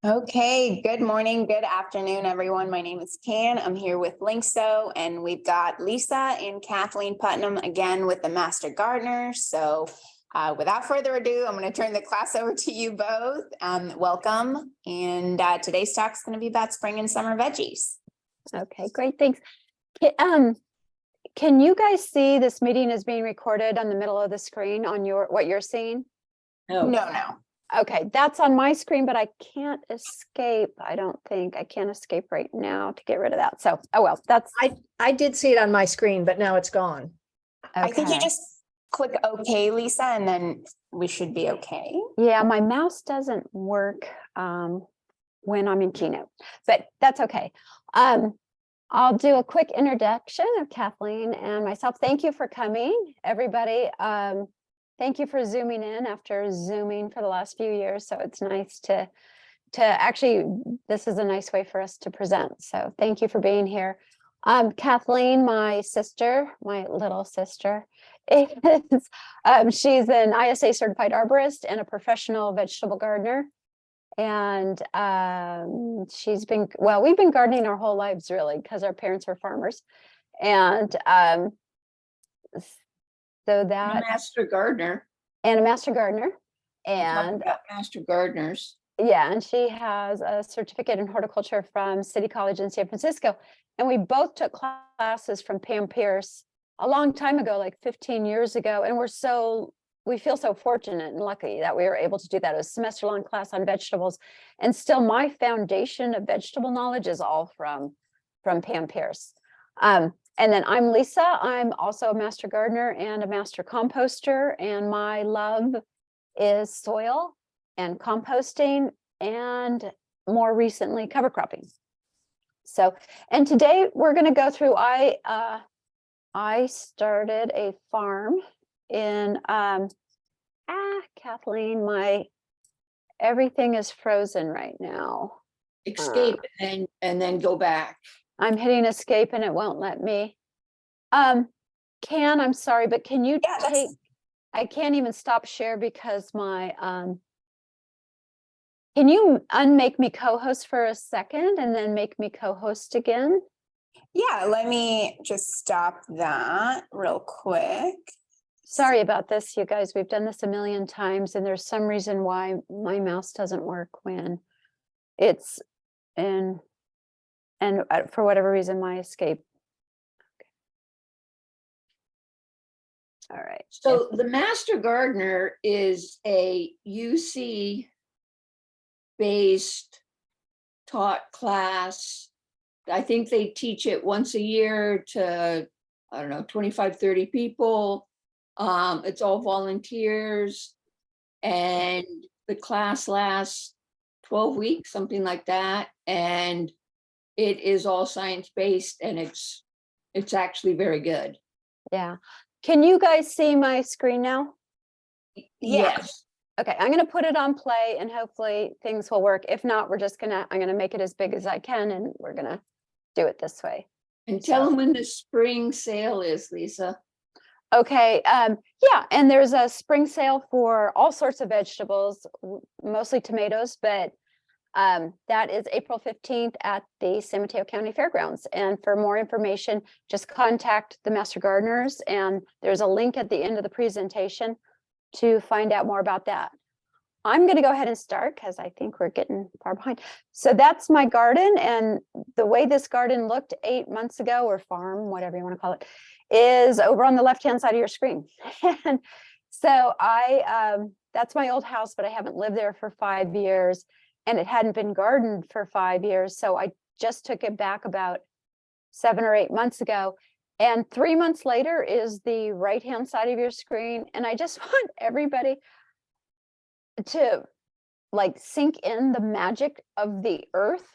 Okay, good morning, good afternoon, everyone. My name is Tan. I'm here with Linkso, and we've got Lisa and Kathleen Putnam again with the Master Gardeners. So without further ado, I'm going to turn the class over to you both. Welcome. And today's talk is going to be about spring and summer veggies. Okay, great, thanks. Can you guys see this meeting is being recorded on the middle of the screen on what you're seeing? No. Okay, that's on my screen, but I can't escape. I don't think I can't escape right now to get rid of that. So, oh well, that's. I did see it on my screen, but now it's gone. I think you Okay. just click OK, Lisa, and then we should be okay. Yeah, my mouse doesn't work when I'm in Keynote, but that's okay. I'll do a quick introduction of Kathleen and myself. Thank you for coming, everybody. Thank you for zooming in after zooming for the last few years. So it's nice to actually, this is a nice way for us to present. So thank you for being here. Kathleen, my sister, my little sister, is she's an ISA certified arborist and a professional vegetable gardener. And we've been gardening our whole lives really because our parents were farmers. And so that A master gardener. and a master gardener. We'll talk And about master gardeners. yeah, and she has a certificate in horticulture from City College in San Francisco. And we both took classes from Pam Pierce a long time ago, like 15 years ago. And we feel so fortunate and lucky that we were able to do that. It was a semester-long class on vegetables. And still my foundation of vegetable knowledge is all from Pam Pierce. And then I'm Lisa. I'm also a master gardener and a master composter. And my love is soil and composting and more recently cover cropping. So, and today we're going to go through, I started a farm in, Kathleen, everything is frozen right now. Escape and then go back. I'm hitting escape and it won't let me. I'm sorry, but can you I can't even stop share because can you unmake me co-host for a second and then make me co-host again? Yeah, let me just stop that real quick. Sorry about this, you guys. We've done this a million times and there's some reason why my mouse doesn't work when it's in. And for whatever reason, my escape. Okay. All right. So the master gardener is a UC based taught class. I think they teach it once a year to, I don't know, 25, 30 people. It's all volunteers and the class lasts 12 weeks, something like that. And it is all science-based and it's actually very good. Yeah. Can you guys see my screen now? Yes. Okay, I'm going to put it on play and hopefully things will work. If not, I'm going to make it as big as I can and we're going to do it this way. And tell them when the spring sale is, Lisa. Okay, yeah, and there's a spring sale for all sorts of vegetables, mostly tomatoes, but that is April 15th at the San Mateo County Fairgrounds. And for more information, just contact the Master Gardeners. And there's a link at the end of the presentation to find out more about that. I'm going to go ahead and start because I think we're getting far behind. So that's my garden. And the way this garden looked 8 months ago, or farm, whatever you want to call it, is over on the left-hand side of your screen. And so that's my old house, but I haven't lived there for 5 years. And it hadn't been gardened for 5 years. So I just took it back about 7 or 8 months ago. And 3 months later is the right-hand side of your screen. And I just want everybody to like sink in the magic of the earth.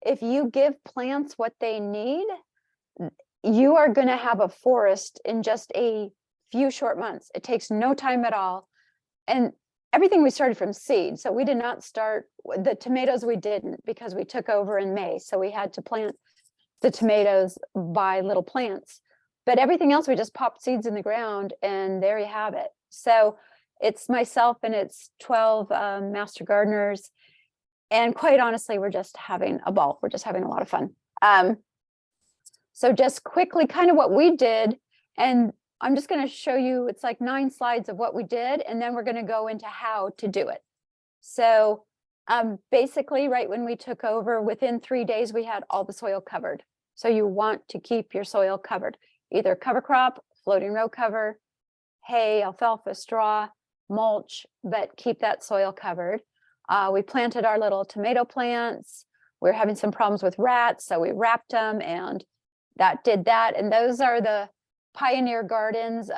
If you give plants what they need, you are going to have a forest in just a few short months. It takes no time at all. And everything we started from seed. So we did not start the tomatoes. We didn't because we took over in May. So we had to plant the tomatoes by little plants, but everything else, we just popped seeds in the ground and there you have it. So it's myself and it's 12 master gardeners. And quite honestly, we're just having a ball. We're just having a lot of fun. So just quickly, kind of what we did, and I'm just going to show you, it's like 9 slides of what we did, and then we're going to go into how to do it. So basically, right when we took over, within 3 days, we had all the soil covered. So you want to keep your soil covered, either cover crop, floating row cover, hay, alfalfa, straw, mulch, but keep that soil covered. We planted our little tomato plants. We're having some problems with rats, so we wrapped them, and that did that. And those are the Pioneer Gardens.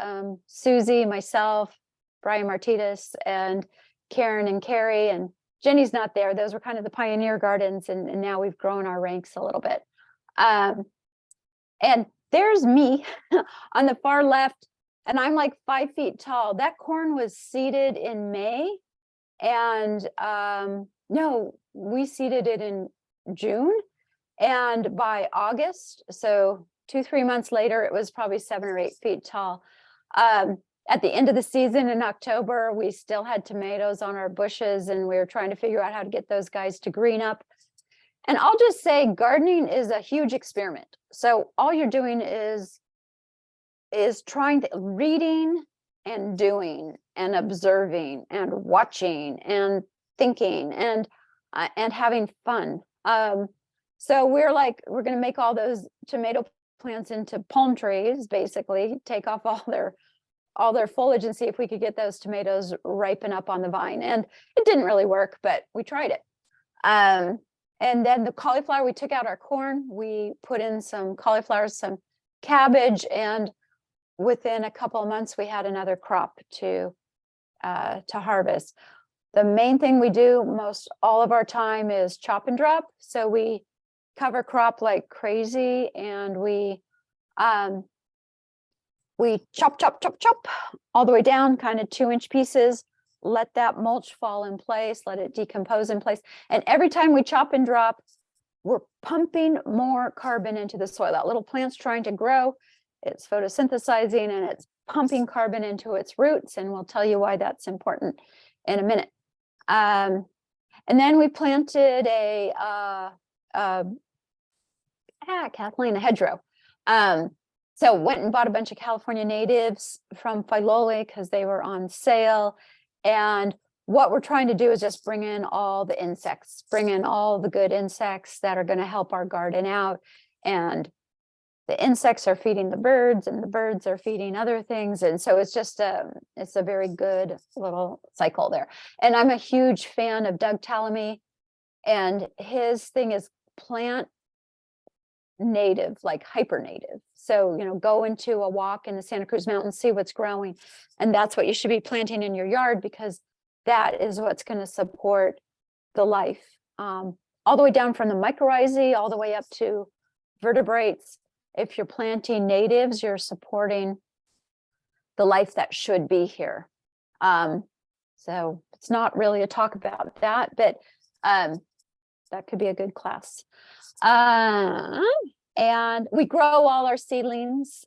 Susie, myself, Brian Martinez, and Karen and Carrie, and Jenny's not there. Those were kind of the Pioneer Gardens, and now we've grown our ranks a little bit. And there's me on the far left, and I'm like 5 feet tall. That corn was seeded in May, and no, we seeded it in June, and by August, so 2-3 months later, it was probably 7 or 8 feet tall. At the end of the season in October, we still had tomatoes on our bushes, and we were trying to figure out how to get those guys to green up. And I'll just say gardening is a huge experiment. So all you're doing is trying to reading and doing and observing and watching and thinking and having fun. So we're going to make all those tomato plants into palm trees, basically take off all their foliage and see if we could get those tomatoes ripen up on the vine. And it didn't really work, but we tried it. And then the cauliflower, we took out our corn, we put in some cauliflower, some cabbage, and within a couple of months, we had another crop to harvest. The main thing we do most all of our time is chop and drop. So we cover crop like crazy, and we chop all the way down, kind of 2-inch pieces, let that mulch fall in place, let it decompose in place. And every time we chop and drop, we're pumping more carbon into the soil. That little plant's trying to grow, it's photosynthesizing, and it's pumping carbon into its roots. And we'll tell you why that's important in a minute. And then we planted Kathleen, a hedgerow. So went and bought a bunch of California natives from Filoli because they were on sale. And what we're trying to do is just bring in all the insects, bring in all the good insects that are going to help our garden out. And the insects are feeding the birds, and the birds are feeding other things. And so it's just it's a very good little cycle there. And I'm a huge fan of Doug Tallamy, and his thing is plant native, like hyper native. So, go into a walk in the Santa Cruz Mountains, see what's growing. And that's what you should be planting in your yard, because that is what's going to support the life, all the way down from the mycorrhizae all the way up to vertebrates. If you're planting natives, you're supporting the life that should be here. So it's not really a talk about that, but that could be a good class. And we grow all our seedlings,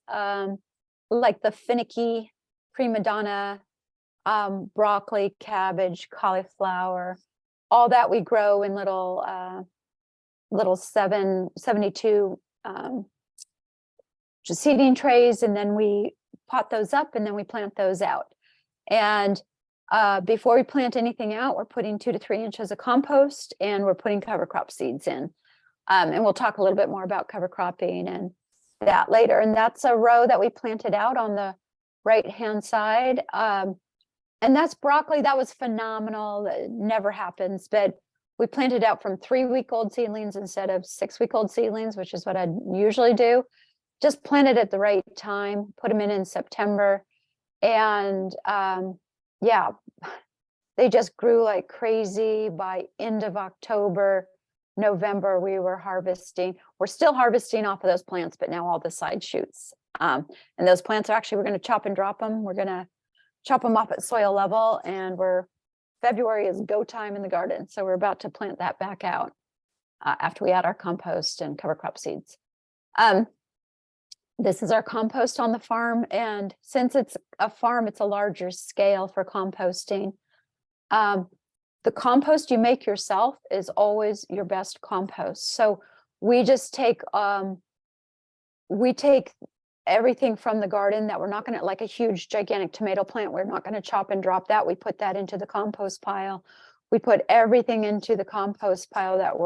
like the finicky, prima donna, broccoli, cabbage, cauliflower, all that we grow in little 72 seeding trays, and then we pot those up, and then we plant those out. And before we plant anything out, we're putting 2 to 3 inches of compost, and we're putting cover crop seeds in. And we'll talk a little bit more about cover cropping and that later. And that's a row that we planted out on the right-hand side. And that's broccoli. That was phenomenal. It never happens, but we planted out from 3-week-old seedlings instead of 6-week-old seedlings, which is what I'd usually do. Just planted at the right time, put them in September. And yeah, they just grew like crazy. By end of October, November, we were harvesting. We're still harvesting off of those plants, but now all the side shoots. And those plants are actually, we're going to chop and drop them. We're going to chop them off at soil level, and February is go time in the garden. So we're about to plant that back out after we add our compost and cover crop seeds. This is our compost on the farm. And since it's a farm, it's a larger scale for composting. The the compost you make yourself is always your best compost. So we just take everything from the garden that we're not going to, like a huge gigantic tomato plant, we're not going to chop and drop that. We put that into the compost pile. We put everything into the compost pile that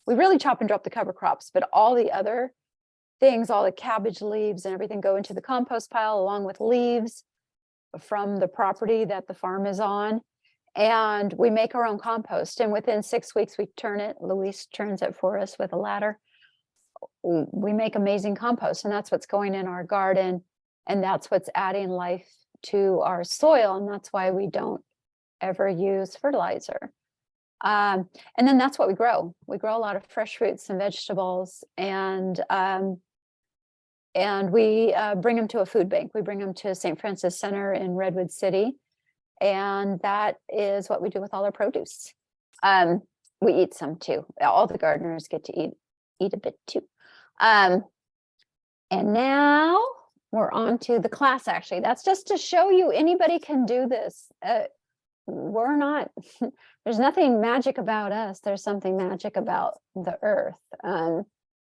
we really chop and drop the cover crops, but all the other things, all the cabbage leaves and everything go into the compost pile along with leaves from the property that the farm is on. And we make our own compost. And within 6 weeks, we turn it. Luis turns it for us with a ladder. We make amazing compost, and that's what's going in our garden. And that's what's adding life to our soil. And that's why we don't ever use fertilizer. And then that's what we grow. We grow a lot of fresh fruits and vegetables, and we bring them to a food bank. We bring them to St. Francis Center in Redwood City. And that is what we do with all our produce. We eat some too. All the gardeners get to eat a bit too. And now we're on to the class, actually. That's just to show you anybody can do this. We're not, there's nothing magic about us. There's something magic about the earth.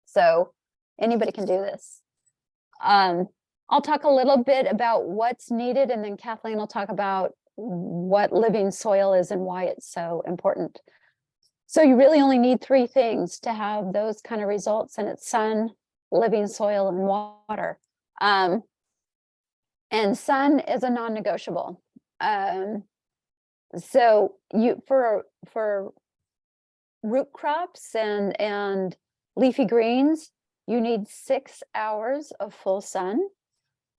So anybody can do this. I'll talk a little bit about what's needed, and then Kathleen will talk about what living soil is and why it's so important. So you really only need 3 things to have those kind of results, and it's sun, living soil, and water. And sun is a non-negotiable. So you for root crops and leafy greens, you need 6 hours of full sun.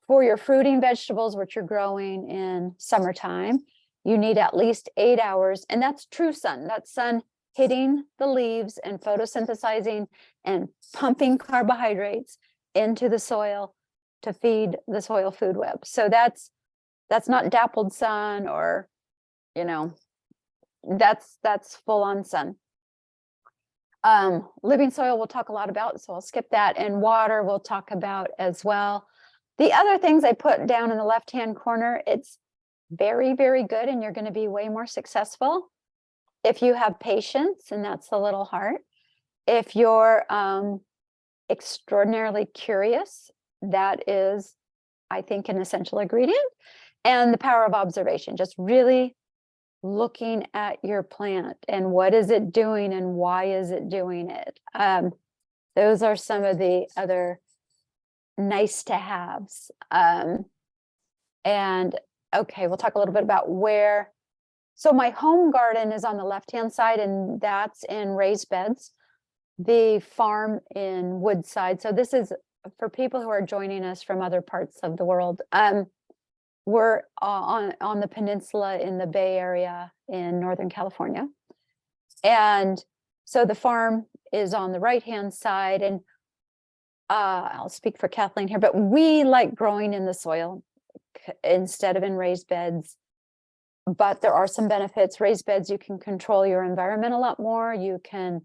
For your fruiting vegetables, which you're growing in summertime, you need at least 8 hours, and that's true sun. That's sun hitting the leaves and photosynthesizing and pumping carbohydrates into the soil to feed the soil food web. So that's not dappled sun, or, you know, that's full on sun. Living soil we'll talk a lot about, so I'll skip that, and water we'll talk about as well. The other things I put down in the left-hand corner, it's very, very good, and you're going to be way more successful if you have patience, and that's the little heart. If you're extraordinarily curious, that is, I think, an essential ingredient. And the power of observation, just really looking at your plant and what is it doing and why is it doing it. Those are some of the other nice to haves. And okay, we'll talk a little bit about where. So my home garden is on the left-hand side, and that's in raised beds. The farm in Woodside. So this is for people who are joining us from other parts of the world. We're on the peninsula in the Bay Area in Northern California. And so the farm is on the right-hand side, and I'll speak for Kathleen here, but we like growing in the soil instead of in raised beds. But there are some benefits. Raised beds, you can control your environment a lot more. You can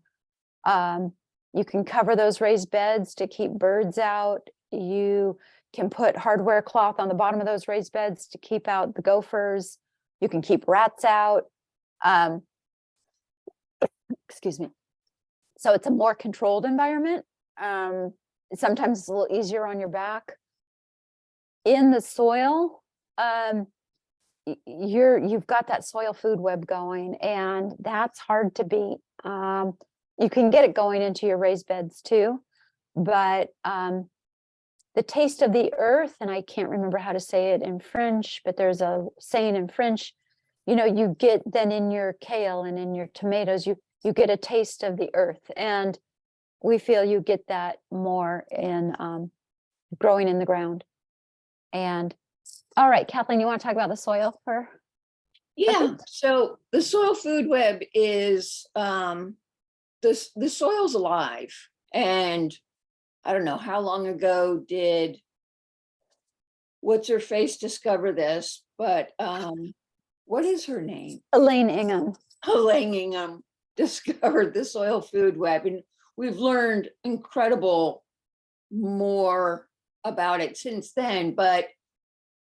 cover those raised beds to keep birds out. You can put hardware cloth on the bottom of those raised beds to keep out the gophers. You can keep rats out. Excuse me. So it's a more controlled environment. Sometimes it's a little easier on your back. In the soil, you've got that soil food web going, and that's hard to beat. You can get it going into your raised beds too, but the taste of the earth, and I can't remember how to say it in French, but there's a saying in French, you know, you get then in your kale and in your tomatoes, you get a taste of the earth, and we feel you get that more in growing in the ground. And all right, Kathleen, you want to talk about the soil for? Yeah, so the soil food web is the soil's alive, and I don't know how long ago did what's her face discover this, but what is her name? Elaine Ingham. Elaine Ingham discovered the soil food web, and we've learned incredible more about it since then. But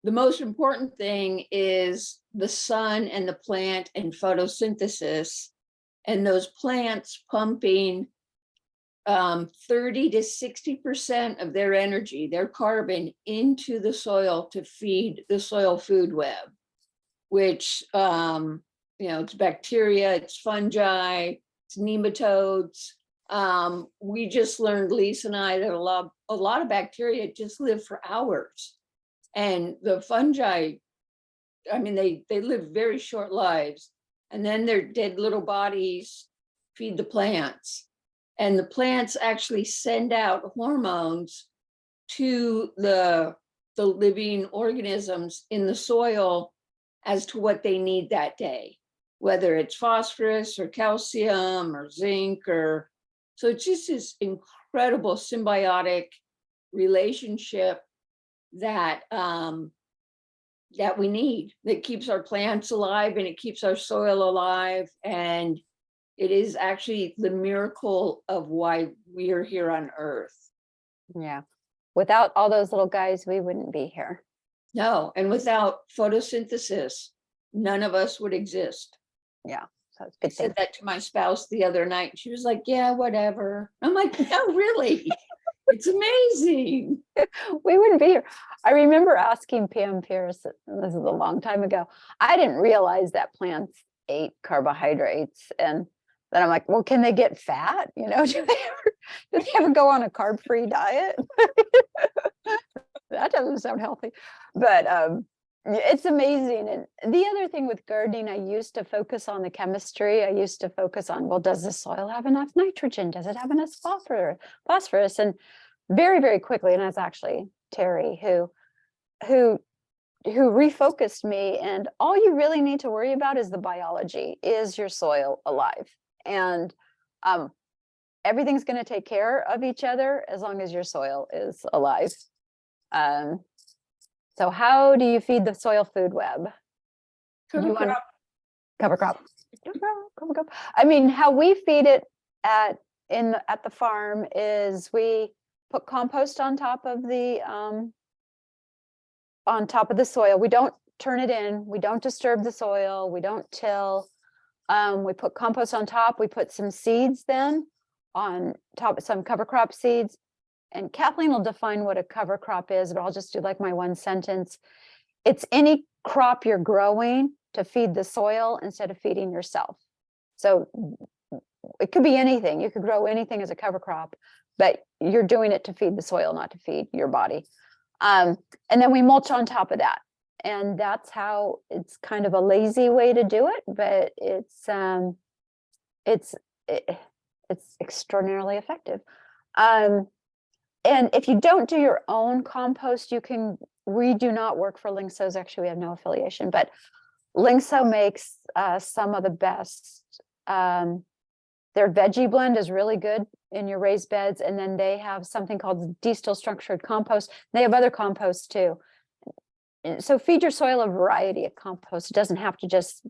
the most important thing is the sun and the plant and photosynthesis, and those plants pumping 30 to 60% of their energy, their carbon, into the soil to feed the soil food web, which it's bacteria, it's fungi, it's nematodes. We just learned, Lisa and I, that a lot of bacteria just live for hours, and the fungi, I mean, they live very short lives, and then their dead little bodies feed the plants. And the plants actually send out hormones to the living organisms in the soil as to what they need that day, whether it's phosphorus or calcium or zinc, or so it's just this incredible symbiotic relationship that that we need, that keeps our plants alive and it keeps our soil alive. And it is actually the miracle of why we are here on Earth. Yeah. Without all those little guys, we wouldn't be here. No, and without photosynthesis, none of us would exist. Yeah. So it's a I good said thing. that to my spouse the other night. And she was like, yeah, whatever. I'm like, no, really. It's amazing. We wouldn't be here. I remember asking Pam Pierce, this is a long time ago. I didn't realize that plants ate carbohydrates. And then I'm like, well, can they get fat? Do they ever go on a carb-free diet? That doesn't sound healthy. But it's amazing. And the other thing with gardening, I used to focus on the chemistry. I used to focus on, well, does the soil have enough nitrogen? Does it have enough phosphorus? And very, very quickly, and that's actually Terry who refocused me. And all you really need to worry about is the biology. Is your soil alive? And everything's going to take care of each other as long as your soil is alive. So how do you feed the soil food web? Cover You want crop. cover crop. Cover crop. I mean, how we feed it at the farm is we put compost on top of the soil. We don't turn it in. We don't disturb the soil. We don't till. We put compost on top. We put some seeds then on top, some cover crop seeds. And Kathleen will define what a cover crop is, but I'll just do like my one sentence. It's any crop you're growing to feed the soil instead of feeding yourself. So it could be anything. You could grow anything as a cover crop, but you're doing it to feed the soil, not to feed your body. And then we mulch on top of that. And that's how, it's kind of a lazy way to do it, but it's extraordinarily effective. And if you don't do your own compost, we do not work for Linkso's. Actually, we have no affiliation, but Linkso makes some of the best. Their veggie blend is really good in your raised beds. And then they have something called de-still structured compost. They have other compost too. So feed your soil a variety of compost. It doesn't have to just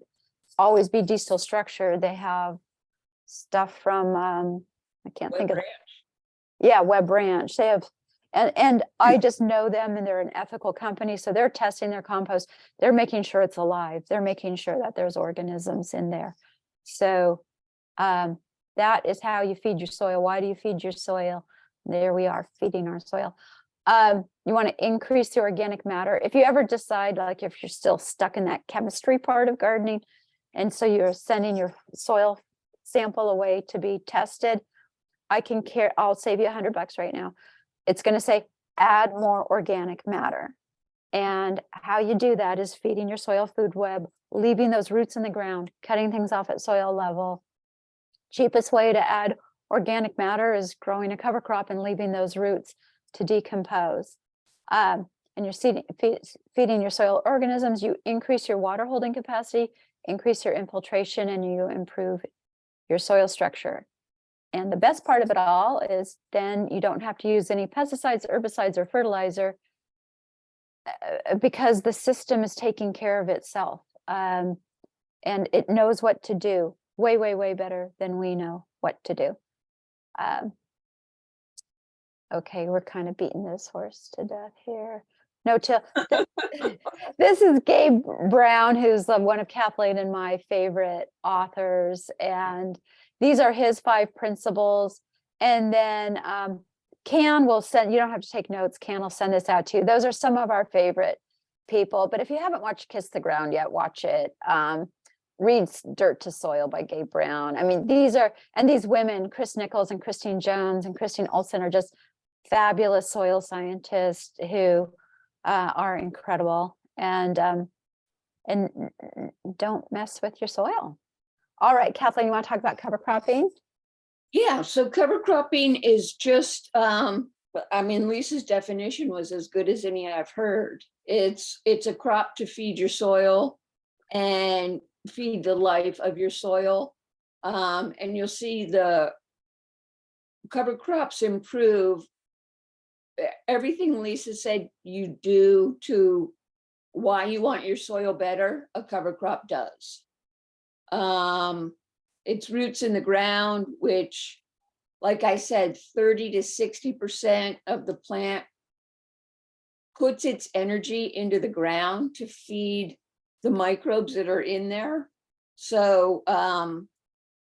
always be de-still structure. They have stuff from, I can't think of it. Yeah, Web Ranch. They have, and I just know them, and they're an ethical company. So they're testing their compost. They're making sure it's alive. They're making sure that there's organisms in there. So that is how you feed your soil. Why do you feed your soil? There we are, feeding our soil. You want to increase the organic matter. If you ever decide, like if you're still stuck in that chemistry part of gardening, and so you're sending your soil sample away to be tested, I'll save you $100 right now. It's going to say add more organic matter. And how you do that is feeding your soil food web, leaving those roots in the ground, cutting things off at soil level. Cheapest way to add organic matter is growing a cover crop and leaving those roots to decompose. And you're feeding your soil organisms, you increase your water holding capacity, increase your infiltration, and you improve your soil structure. And the best part of it all is then you don't have to use any pesticides, herbicides, or fertilizer because the system is taking care of itself. And it knows what to do way, way, way better than we know what to do. Okay, we're kind of beating this horse to death here. no-till. This is Gabe Brown, who's one of Kathleen and my favorite authors, and these are his 5 principles. And then Can will send, you don't have to take notes, Can will send this out to you. Those are some of our favorite people, but if you haven't watched Kiss the Ground yet, watch it. Read Dirt to Soil by Gabe Brown. I mean, these women, Chris Nichols and Christine Jones and Christine Olson, are just fabulous soil scientists who are incredible, and don't mess with your soil. All right, Kathleen, you want to talk about cover cropping? Yeah, so cover cropping is just, I mean, Lisa's definition was as good as any I've heard. It's a crop to feed your soil and feed the life of your soil. And you'll see the cover crops improve everything Lisa said you do to why you want your soil better, a cover crop does. Its roots in the ground, which, like I said, 30 to 60% of the plant puts its energy into the ground to feed the microbes that are in there. So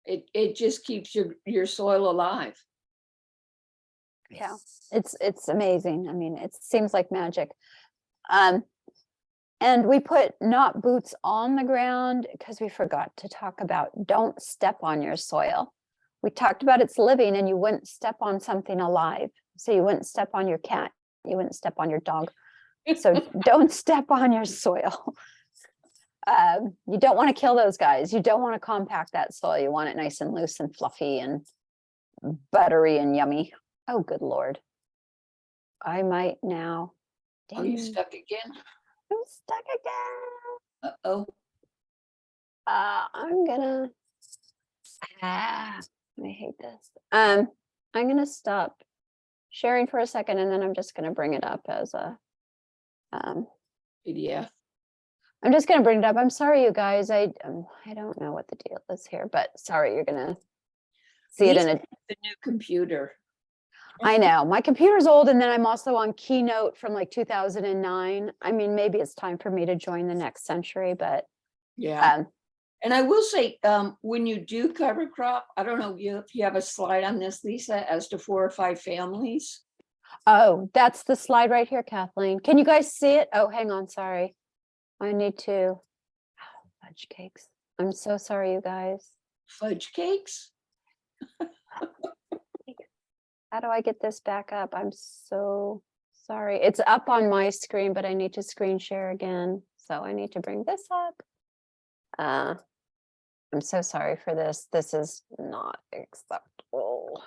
it just keeps your soil alive. Yeah, it's amazing. I mean, it seems like magic. And we put not boots on the ground because we forgot to talk about don't step on your soil. We talked about it's living, and you wouldn't step on something alive. So you wouldn't step on your cat, you wouldn't step on your dog. So don't step on your soil. You don't want to kill those guys. You don't want to compact that soil. You want it nice and loose and fluffy and buttery and yummy. Oh, good Lord. I might now. Are you Dang, stuck again? I'm stuck again. Uh-oh. I'm gonna, I hate this. I'm gonna stop sharing for a second, and then I'm just gonna bring it up as a, PDF. I'm just gonna bring it up. I'm sorry, you guys. I don't know what the deal is here, but sorry, you're gonna see it in a. The new computer. I know my computer's old, and then I'm also on Keynote from like 2009. I mean, maybe it's time for me to join the next century, but Yeah. And I will say, when you do cover crop, I don't know if you have a slide on this, Lisa, as to 4 or 5 families. oh, that's the slide right here, Kathleen. Can you guys see it? Oh, hang on, sorry. I need to, oh, fudge cakes. I'm so sorry, you guys. Fudge cakes? How do I get this back up? I'm so sorry. It's up on my screen, but I need to screen share again. So I need to bring this up. I'm so sorry for this. This is not acceptable.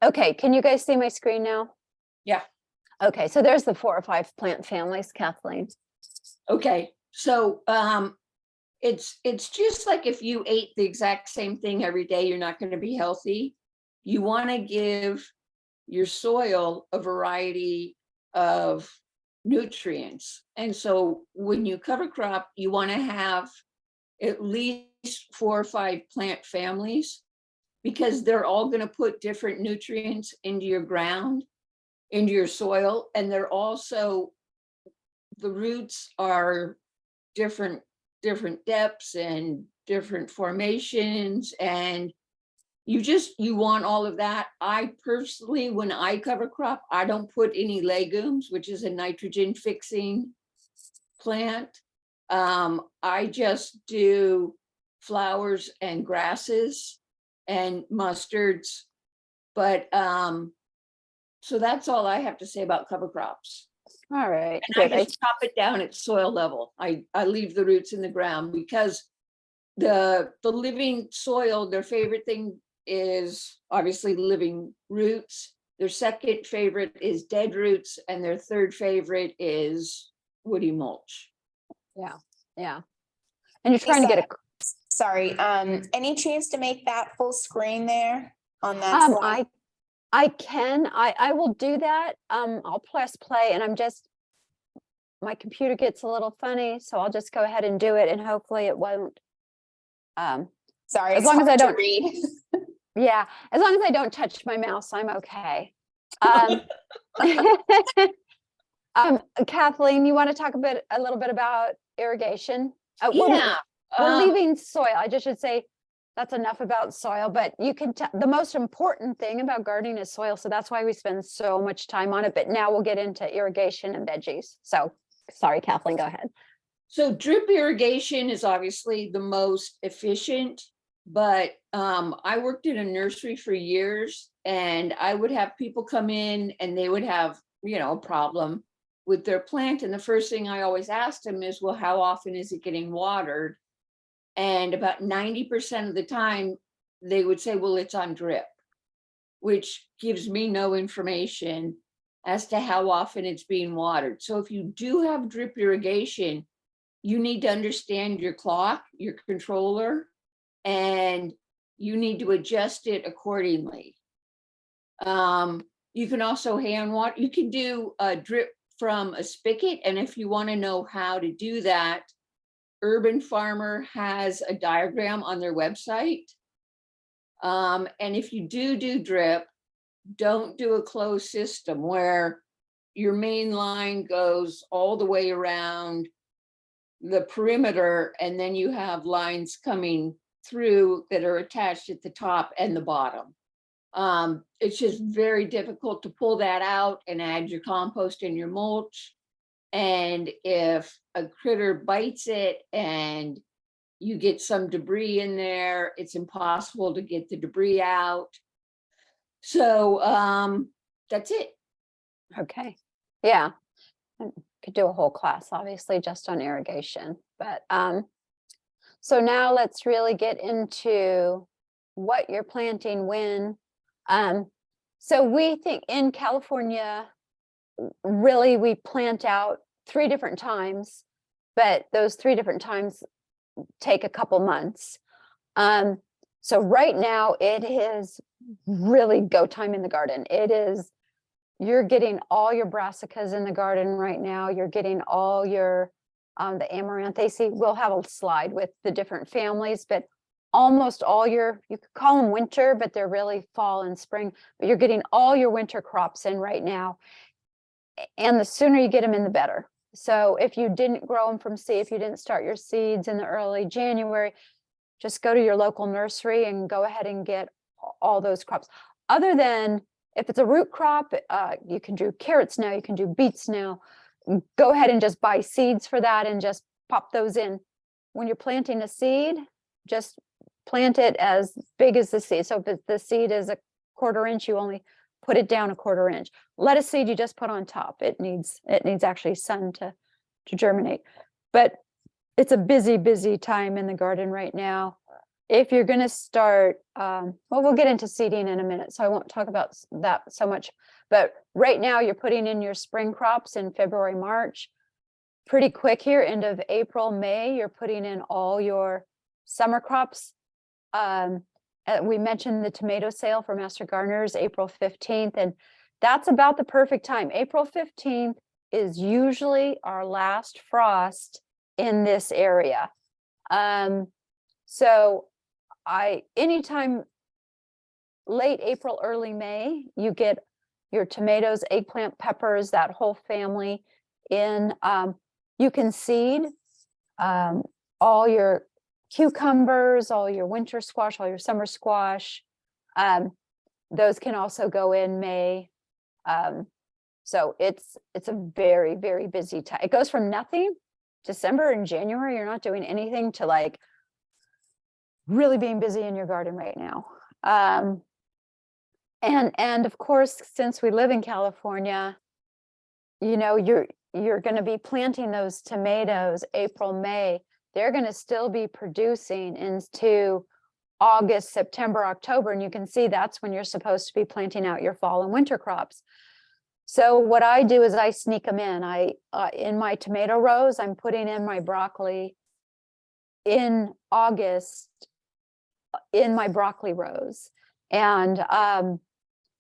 Okay, can you guys see my screen now? Yeah. Okay, so there's the 4 or 5 plant families, Kathleen. Okay, so it's just like if you ate the exact same thing every day, you're not going to be healthy. You want to give your soil a variety of nutrients. And so when you cover crop, you want to have at least 4 or 5 plant families, because they're all going to put different nutrients into your ground, into your soil. And they're also, the roots are different depths and different formations, and you want all of that. I personally, when I cover crop, I don't put any legumes, which is a nitrogen fixing plant. I just do flowers and grasses and mustards. But so that's all I have to say about cover crops. All right, And good. I just chop it down at soil level. I leave the roots in the ground, because the living soil, their favorite thing is obviously living roots. Their second favorite is dead roots, and their third favorite is woody mulch. Yeah. And you're trying to get a, Sorry, any chance to make that full screen there on that slide? I can, I will do that. I'll press play, and I'm just, my computer gets a little funny, so I'll just go ahead and do it, and hopefully it won't. Sorry, as it's long as I hard to don't read. Yeah, as long as I don't touch my mouse, I'm okay. Kathleen, you want to talk a little bit about irrigation? Yeah. We're um, leaving soil. I just should say that's enough about soil, but you can, the most important thing about gardening is soil. So that's why we spend so much time on it. But now we'll get into irrigation and veggies. So sorry, Kathleen, go ahead. So drip irrigation is obviously the most efficient, but I worked in a nursery for years and I would have people come in and they would have, a problem with their plant. And the first thing I always asked them is, well, how often is it getting watered? And about 90% of the time they would say, well, it's on drip, which gives me no information as to how often it's being watered. So if you do have drip irrigation, you need to understand your clock, your controller, and you need to adjust it accordingly. You can also hand water. You can do a drip from a spigot. And if you want to know how to do that, Urban Farmer has a diagram on their website. And if you do drip, don't do a closed system where your main line goes all the way around the perimeter and then you have lines coming through that are attached at the top and the bottom. It's just very difficult to pull that out and add your compost and your mulch. And if a critter bites it and you get some debris in there, it's impossible to get the debris out. So that's it. Okay. Yeah. Could do a whole class, obviously, just on irrigation. But so now let's really get into what you're planting when. So we think in California, really we plant out 3 different times, but those 3 different times take a couple months. So right now it is really go time in the garden. It is, you're getting all your brassicas in the garden right now. You're getting all your, the Amaranthacea. We'll have a slide with the different families, but almost all your, you could call them winter, but they're really fall and spring, but you're getting all your winter crops in right now. And the sooner you get them in, the better. So if you didn't grow them from seed, if you didn't start your seeds in the early January, just go to your local nursery and go ahead and get all those crops. Other than if it's a root crop, you can do carrots now, you can do beets now. Go ahead and just buy seeds for that and just pop those in. When you're planting a seed, just plant it as big as the seed. So if the seed is a 1/4 inch, you only put it down a 1/4 inch. Lettuce seed you just put on top. It needs actually sun to germinate. But it's a busy time in the garden right now. If you're going to start, well, we'll get into seeding in a minute, so I won't talk about that so much. But right now you're putting in your spring crops in February, March. Pretty quick here, end of April, May, you're putting in all your summer crops. We mentioned the tomato sale for Master Gardeners, April 15th, and that's about the perfect time. April 15th is usually our last frost in this area. So anytime late April, early May, you get your tomatoes, eggplant, peppers, that whole family in. You can seed all your cucumbers, all your winter squash, all your summer squash. Those can also go in May. So it's a very busy time. It goes from nothing, December and January, you're not doing anything, to like really being busy in your garden right now. And of course, since we live in California, you're going to be planting those tomatoes April, May. They're going to still be producing into August, September, October, and you can see that's when you're supposed to be planting out your fall and winter crops. So what I do is I sneak them in. In my tomato rows, I'm putting in my broccoli in August in my broccoli rows. And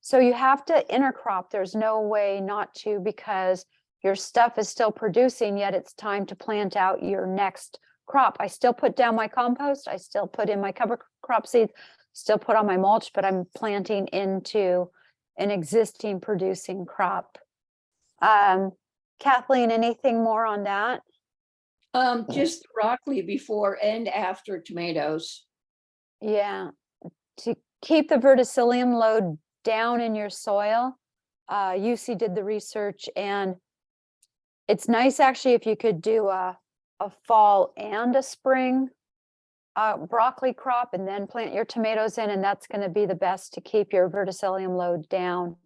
so you have to intercrop. There's no way not to, because your stuff is still producing, yet it's time to plant out your next crop. I still put down my compost. I still put in my cover crop seeds, still put on my mulch, but I'm planting into an existing producing crop. Kathleen, anything more on that? Just the broccoli before and after tomatoes. Yeah, to keep the verticillium load down in your soil. UC did the research, and it's nice actually if you could do a fall and a spring broccoli crop and then plant your tomatoes in, and that's going to be the best to keep your verticillium load down.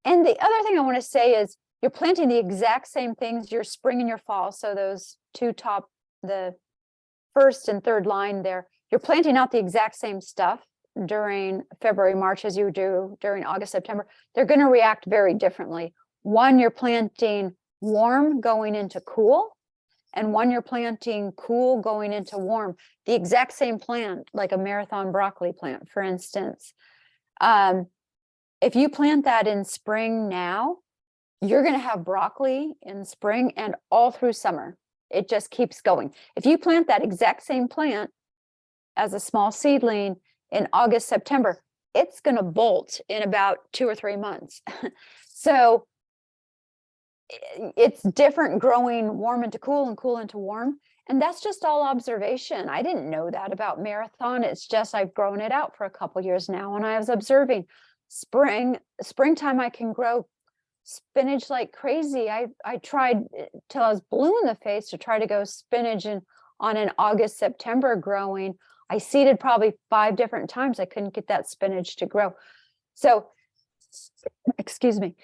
And the other thing I want to say is you're planting the exact same things your spring and your fall. So those two top, the first and third line there, you're planting out the exact same stuff during February, March as you do during August, September. They're going to react very differently. One, you're planting warm going into cool, and one you're planting cool going into warm. The exact same plant, like a marathon broccoli plant, for instance. If you plant that in spring now, you're going to have broccoli in spring and all through summer. It just keeps going. If you plant that exact same plant as a small seedling in August, September, it's going to bolt in about 2 or 3 months. So it's different growing warm into cool and cool into warm. And that's just all observation. I didn't know that about marathon. It's just I've grown it out for a couple years now, and I was observing springtime I can grow spinach like crazy. I tried till I was blue in the face to try to go spinach on an August, September growing. I seeded probably 5 different times. I couldn't get that spinach to grow. So, excuse me.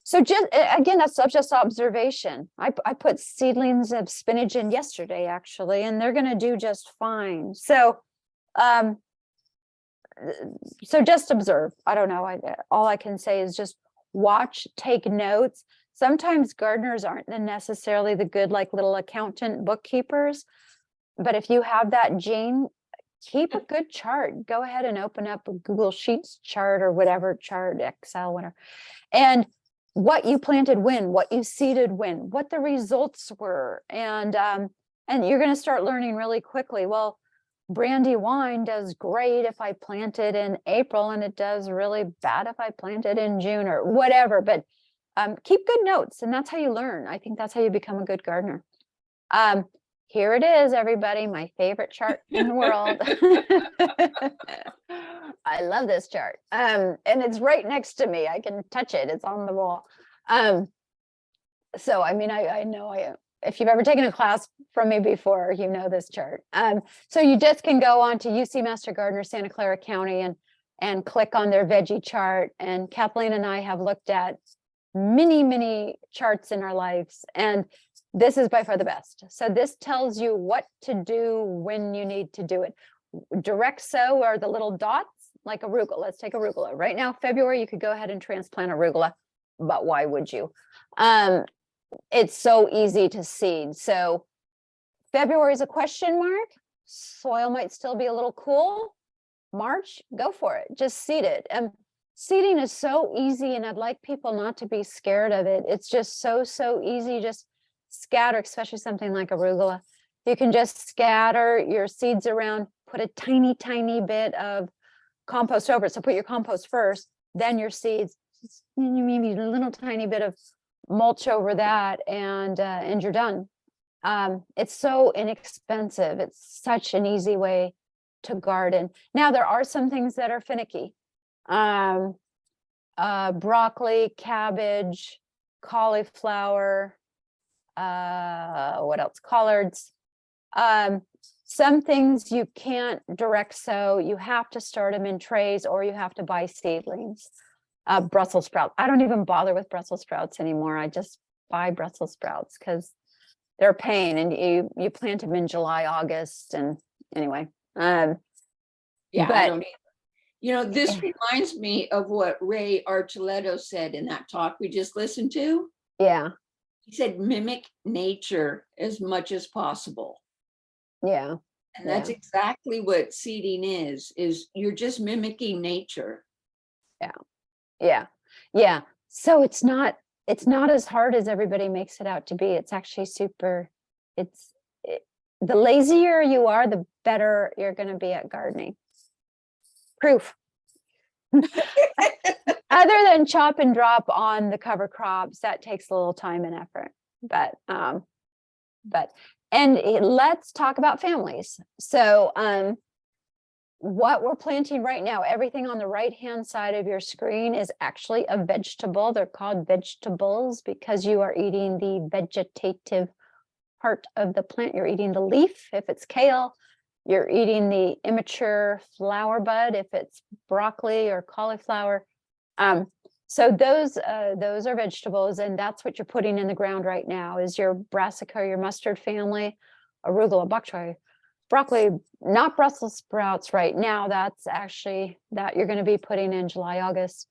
So just again, that's just observation. I put seedlings of spinach in yesterday, actually, and they're going to do just fine. So, so just observe. I don't know. All I can say is just watch, take notes. Sometimes gardeners aren't necessarily the good, like little accountant bookkeepers, but if you have that gene, keep a good chart. Go ahead and open up a Google Sheets chart or whatever chart, Excel, whatever, and what you planted when, what you seeded when, what the results were, and you're going to start learning really quickly. Well, Brandywine does great if I plant it in April, and it does really bad if I plant it in June or whatever. But keep good notes, and that's how you learn. I think that's how you become a good gardener. Here it is, everybody, my favorite chart in the world. I love this chart. And it's right next to me. I can touch it. It's on the wall. So, I mean, I know if you've ever taken a class from me before, you know this chart. So you just can go on to UC Master Gardener, Santa Clara County, and click on their veggie chart. And Kathleen and I have looked at many charts in our lives, and this is by far the best. So this tells you what to do when you need to do it. Direct sow are the little dots, like arugula. Let's take arugula. Right now, February, you could go ahead and transplant arugula, but why would you? It's so easy to seed. So February is a question mark. Soil might still be a little cool. March, go for it. Just seed it. Seeding is so easy, and I'd like people not to be scared of it. It's just so easy. Just scatter, especially something like arugula. You can just scatter your seeds around, put a tiny bit of compost over it. So put your compost first, then your seeds, maybe a little tiny bit of mulch over that, and you're done. It's so inexpensive. It's such an easy way to garden. Now, there are some things that are finicky. Broccoli, cabbage, cauliflower, what else? Collards. Some things you can't direct sow. You have to start them in trays, or you have to buy seedlings. Brussels sprouts. I don't even bother with Brussels sprouts anymore. I just buy Brussels sprouts because they're a pain, and you plant them in July, August, and anyway. Yeah, but, I don't either. You know, this reminds me of what Ray Archuleta said in that talk we just listened to. Yeah. He said, mimic nature as much as possible. Yeah. And that's exactly what seeding is you're just mimicking nature. Yeah. So it's not as hard as everybody makes it out to be. It's actually super, the lazier you are, the better you're going to be at gardening. Proof. Other than chop and drop on the cover crops, that takes a little time and effort. Let's talk about families. So, what we're planting right now, everything on the right-hand side of your screen is actually a vegetable. They're called vegetables because you are eating the vegetative part of the plant. You're eating the leaf if it's kale. You're eating the immature flower bud if it's broccoli or cauliflower. So those are vegetables, and that's what you're putting in the ground right now is your brassica, your mustard family, arugula, bok choy, broccoli, not Brussels sprouts right now. That's actually that you're going to be putting in July, August.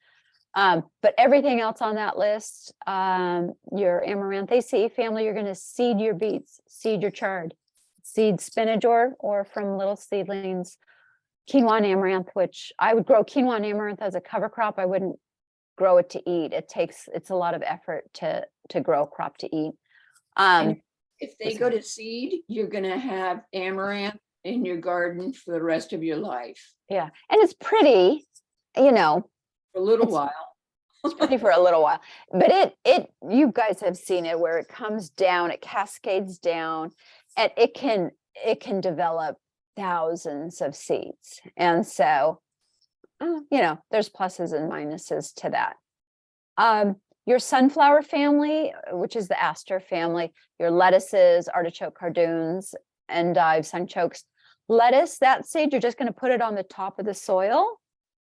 But everything else on that list, your Amaranthaceae family, you're going to seed your beets, seed your chard, seed spinach or from little seedlings, quinoa and amaranth, which I would grow quinoa and amaranth as a cover crop. I wouldn't grow it to eat. It's a lot of effort to grow a crop to eat. If they go to seed, you're gonna have amaranth in your garden for the rest of your life, Yeah, and it's pretty, for a little It's- while. it's pretty for a little while, but you guys have seen it where it comes down, it cascades down, and it can develop thousands of seeds. And so, there's pluses and minuses to that. Your sunflower family, which is the aster family, your lettuces, artichoke, cardoons, endive, sunchokes. Lettuce, that seed, you're just going to put it on the top of the soil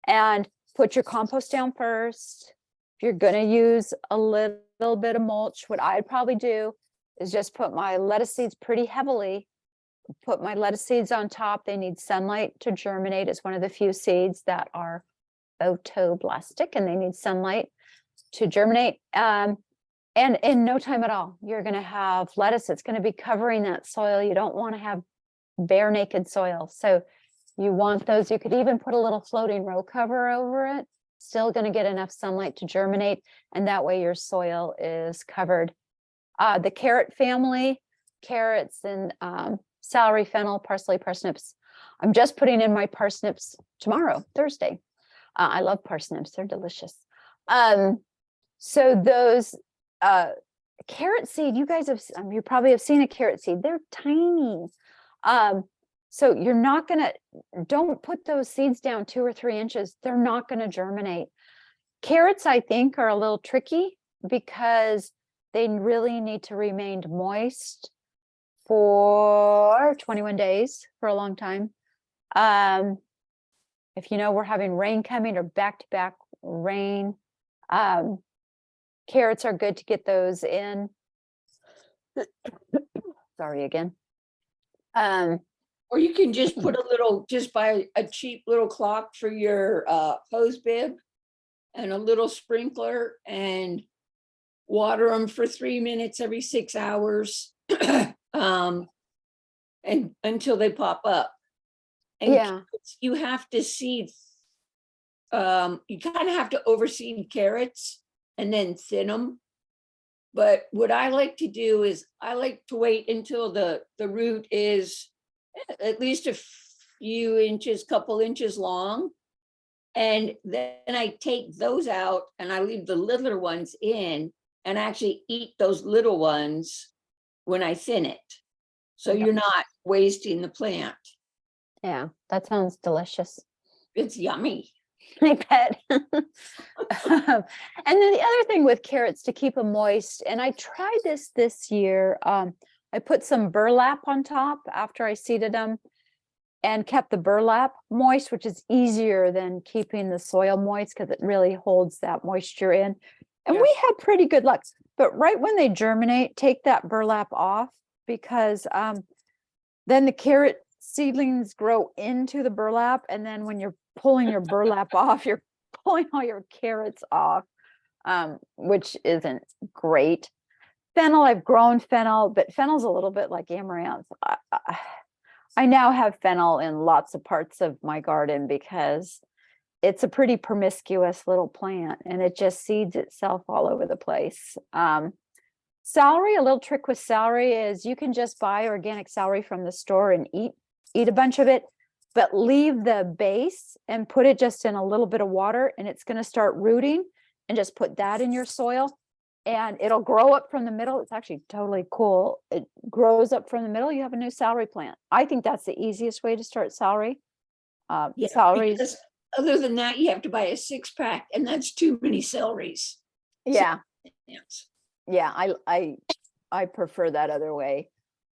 and put your compost down first. If you're going to use a little bit of mulch, what I'd probably do is just put my lettuce seeds pretty heavily, put my lettuce seeds on top. They need sunlight to germinate. It's one of the few seeds that are photoblastic and they need sunlight to germinate. And in no time at all, you're going to have lettuce that's going to be covering that soil. You don't want to have bare naked soil. So you want those, you could even put a little floating row cover over it, still going to get enough sunlight to germinate. And that way your soil is covered. The carrot family, carrots and celery, fennel, parsley, parsnips. I'm just putting in my parsnips tomorrow, Thursday. I love parsnips, they're delicious. So those carrot seed, you guys have, you probably have seen a carrot seed. They're tiny. So you're not gonna, don't put those seeds down 2 or 3 inches. They're not gonna germinate. Carrots, I think, are a little tricky because they really need to remain moist for 21 days, for a long time. If we're having rain coming or back-to-back rain, carrots are good to get those in. Sorry again. Or you can just put just buy a cheap little clock for your hose bib and a little sprinkler and water them for 3 minutes every 6 hours and until they pop up. And Yeah. you have to seed, you kind of have to overseed carrots and then thin them. But what I like to do is I like to wait until the root is at least a few inches, couple inches long. And then I take those out and I leave the littler ones in and actually eat those little ones when I thin it. So you're not wasting the plant. Yeah, that sounds delicious. It's yummy. I bet. And then the other thing with carrots to keep them moist, and I tried this year, I put some burlap on top after I seeded them and kept the burlap moist, which is easier than keeping the soil moist because it really holds that moisture in. And Yeah. we had pretty good luck. But right when they germinate, take that burlap off because then the carrot seedlings grow into the burlap. And then when you're pulling your burlap off, you're pulling all your carrots off, which isn't great. Fennel, I've grown fennel, but fennel's a little bit like amaranth. I now have fennel in lots of parts of my garden because it's a pretty promiscuous little plant and it just seeds itself all over the place. Celery, a little trick with celery is you can just buy organic celery from the store and eat a bunch of it. but leave the base and put it just in a little bit of water, and it's going to start rooting, and just put that in your soil and it'll grow up from the middle. It's actually totally cool. It grows up from the middle. You have a new celery plant. I think that's the easiest way to start celery. Yeah, Celeries. because other than that, you have to buy a 6-pack, and that's too many celeries. Yeah. Yes. Yeah, I prefer that other way.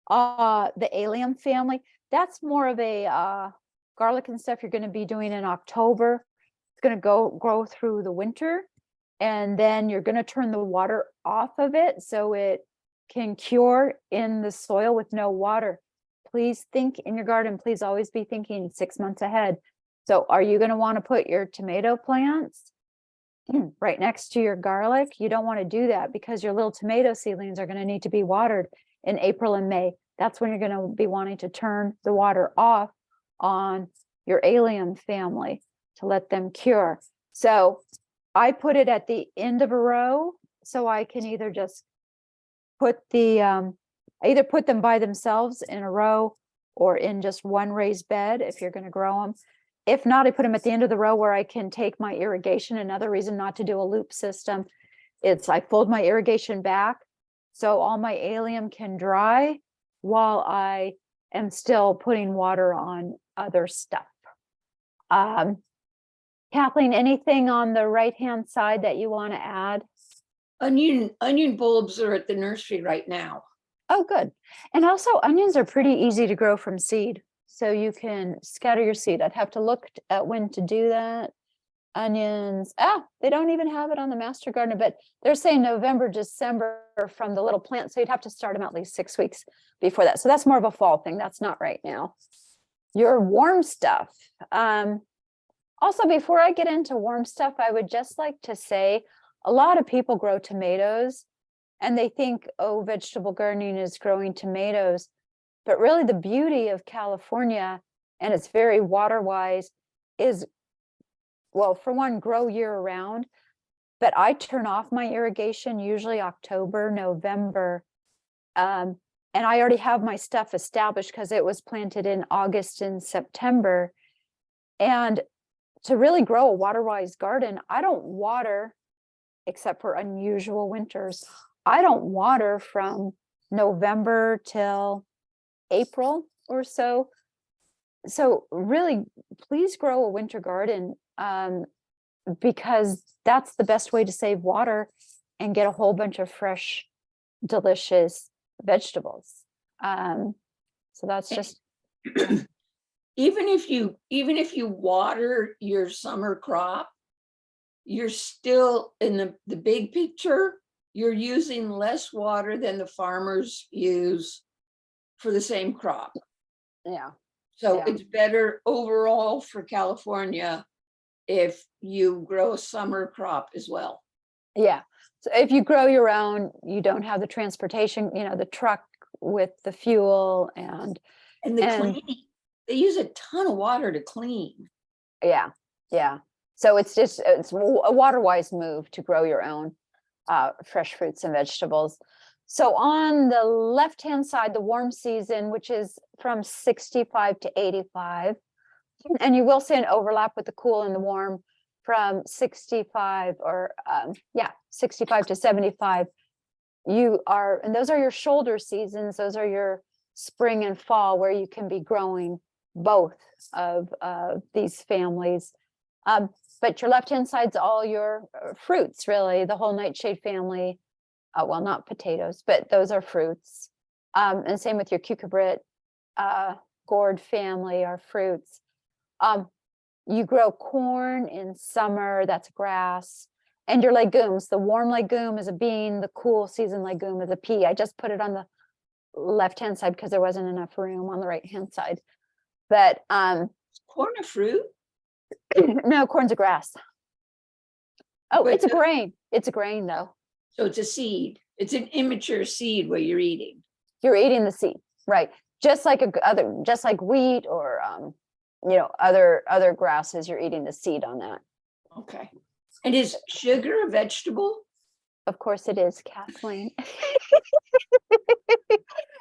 The allium family, that's more of a garlic and stuff you're going to be doing in October. It's going to grow through the winter, and then you're going to turn the water off of it so it can cure in the soil with no water. Please think in your garden, please always be thinking 6 months ahead. So are you going to want to put your tomato plants right next to your garlic? You don't want to do that because your little tomato seedlings are going to need to be watered in April and May. That's when you're going to be wanting to turn the water off on your allium family to let them cure. So I put it at the end of a row, so I can either just put I either put them by themselves in a row or in just one raised bed if you're going to grow them. If not, I put them at the end of the row where I can take my irrigation. Another reason not to do a loop system, I fold my irrigation back so all my allium can dry while I am still putting water on other stuff. Kathleen, anything on the right-hand side that you want to add? Onion bulbs are at the nursery right now. Oh, good. And also onions are pretty easy to grow from seed. So you can scatter your seed. I'd have to look at when to do that. Onions, they don't even have it on the Master Gardener, but they're saying November, December from the little plant. So you'd have to start them at least 6 weeks before that. So that's more of a fall thing. That's not right now. Your warm stuff. Also, before I get into warm stuff, I would just like to say a lot of people grow tomatoes and they think, oh, vegetable gardening is growing tomatoes. But really the beauty of California, and it's very water wise, is, well, for one, grow year round. But I turn off my irrigation usually October, November. And I already have my stuff established because it was planted in August and September. And to really grow a water-wise garden, I don't water, except for unusual winters. I don't water from November till April or so. So really, please grow a winter garden because that's the best way to save water and get a whole bunch of fresh, delicious vegetables. So that's just Even if you water your summer crop, you're still in the big picture, you're using less water than the farmers use for the same crop. yeah. So Yeah. it's better overall for California if you grow a summer crop as well. Yeah. So if you grow your own, you don't have the transportation, the truck with the fuel and The cleaning, they use a ton of water to clean. yeah. So it's a water-wise move to grow your own fresh fruits and vegetables. So on the left-hand side, the warm season, which is from 65 to 85, and you will see an overlap with the cool and the warm from 65 or 65 to 75. And those are your shoulder seasons. Those are your spring and fall where you can be growing both of these families. But your left-hand side's all your fruits, really, the whole nightshade family. Well, not potatoes, but those are fruits. And same with your cucurbit, gourd family are fruits. You grow corn in summer, that's grass. And your legumes, the warm legume is a bean, the cool season legume is a pea. I just put it on the left-hand side because there wasn't enough room on the right-hand side. But Corn a fruit? no, corn's a grass. Oh, But it's a grain. It's a grain though. So it's a seed. It's an immature seed what you're eating. You're eating the seed, right? Just like just like wheat or other grasses, you're eating the seed on that. Okay. And is sugar a vegetable? Of course it is, Kathleen.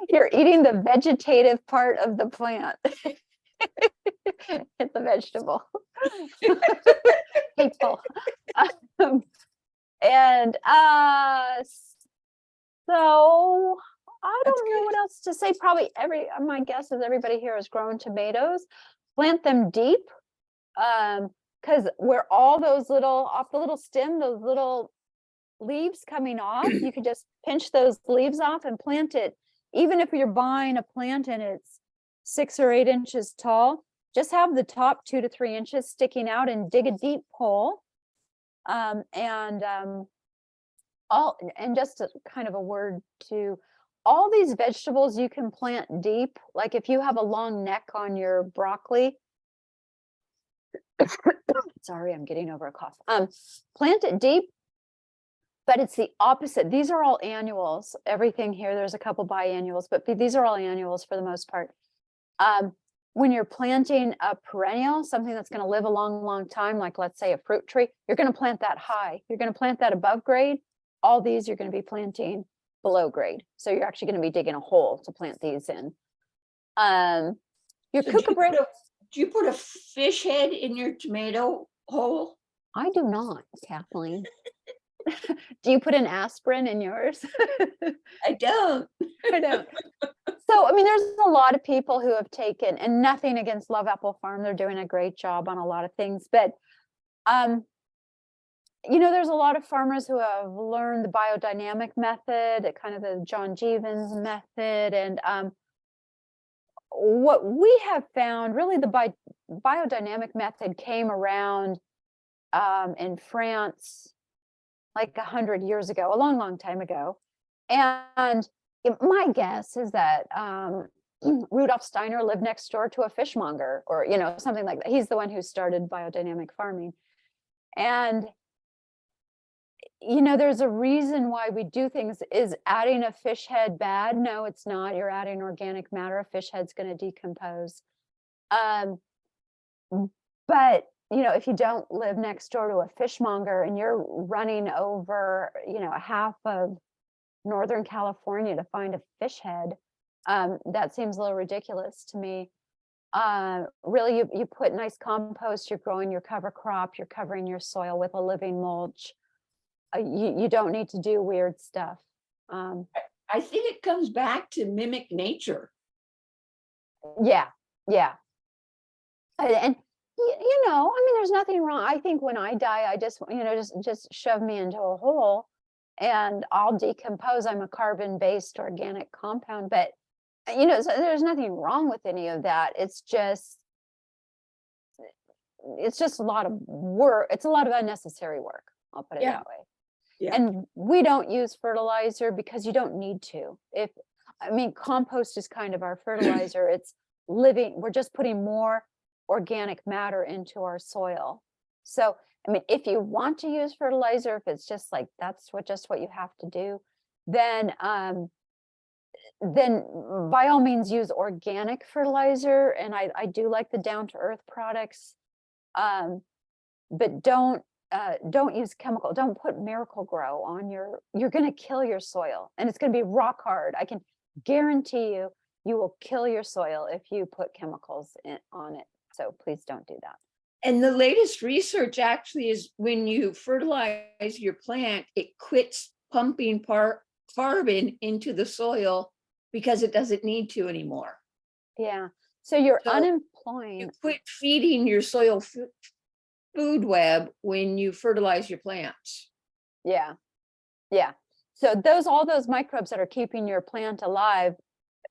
You're eating the vegetative part of the plant. It's a vegetable. Hateful. And so I That's don't know what else to say. Probably my guess is everybody here has grown tomatoes. Plant them deep. Because where all those off the little stem, those little leaves coming off, you could just pinch those leaves off and plant it. Even if you're buying a plant and it's 6 or 8 inches tall, just have the top 2 to 3 inches sticking out and dig a deep hole. And just a kind of a word to all these vegetables you can plant deep. Like if you have a long neck on your broccoli, sorry, I'm getting over a cough. Plant it deep, but it's the opposite. These are all annuals. Everything here, there's a couple biannuals, but these are all annuals for the most part. When you're planting a perennial, something that's going to live a long, long time, like let's say a fruit tree, you're going to plant that high. You're going to plant that above grade. All these you're going to be planting below grade. So you're actually going to be digging a hole to plant these in. Your So kookaburra, do you put a fish head in your tomato hole? I do not, Kathleen. Do you put an aspirin in yours? I don't. I don't. So, I mean, there's a lot of people who have taken, and nothing against Love Apple Farm, they're doing a great job on a lot of things, but, there's a lot of farmers who have learned the biodynamic method, kind of the John Jeavons method, and what we have found, really the biodynamic method came around in France like 100 years ago, a long, long time ago. And my guess is that Rudolf Steiner lived next door to a fishmonger or, something like that. He's the one who started biodynamic farming. And, there's a reason why we do things. Is adding a fish head bad? No, it's not. You're adding organic matter. A fish head's going to decompose. But if you don't live next door to a fishmonger and you're running over, half of Northern California to find a fish head, that seems a little ridiculous to me. Really, you put nice compost, you're growing your cover crop, you're covering your soil with a living mulch. You don't need to do weird stuff. I think it comes back to mimic nature. Yeah. And there's nothing wrong. I think when I die, I just shove me into a hole and I'll decompose. I'm a carbon-based organic compound, but so there's nothing wrong with any of that. It's just a lot of work. It's a lot of unnecessary work. I'll put it that way. Yeah. And we don't use fertilizer because you don't need to. Compost is kind of our fertilizer. It's living. We're just putting more organic matter into our soil. So, if you want to use fertilizer, if it's just like that's what you have to do, then by all means use organic fertilizer. And I do like the down to earth products, but don't use chemical. Don't put Miracle-Gro on you're going to kill your soil, and it's going to be rock hard. I can guarantee you will kill your soil if you put chemicals on it. So please don't do that. And the latest research actually is when you fertilize your plant, it quits pumping carbon into the soil because it doesn't need to anymore. Yeah. So you're So unemploying. You quit feeding your soil food web when you fertilize your plants. Yeah. So all those microbes that are keeping your plant alive,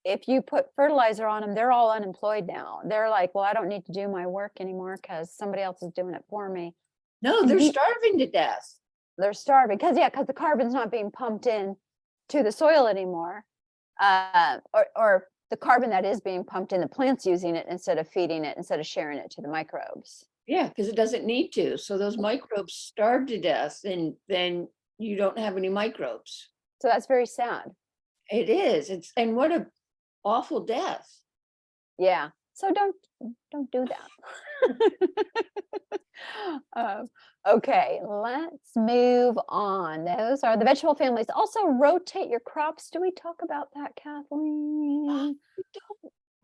if you put fertilizer on them, they're all unemployed now. They're like, well, I don't need to do my work anymore because somebody else is doing it for me. No, they're starving to death. They're starving because the carbon's not being pumped in to the soil anymore. Or the carbon that is being pumped in, the plant's using it instead of feeding it, instead of sharing it to the microbes. Yeah, because it doesn't need to. So those microbes starve to death, and then you don't have any microbes. So that's very sad. It is. And what a awful death. Yeah. So don't do that. Okay, let's move on. Those are the vegetable families. Also rotate your crops. Do we talk about that, Kathleen?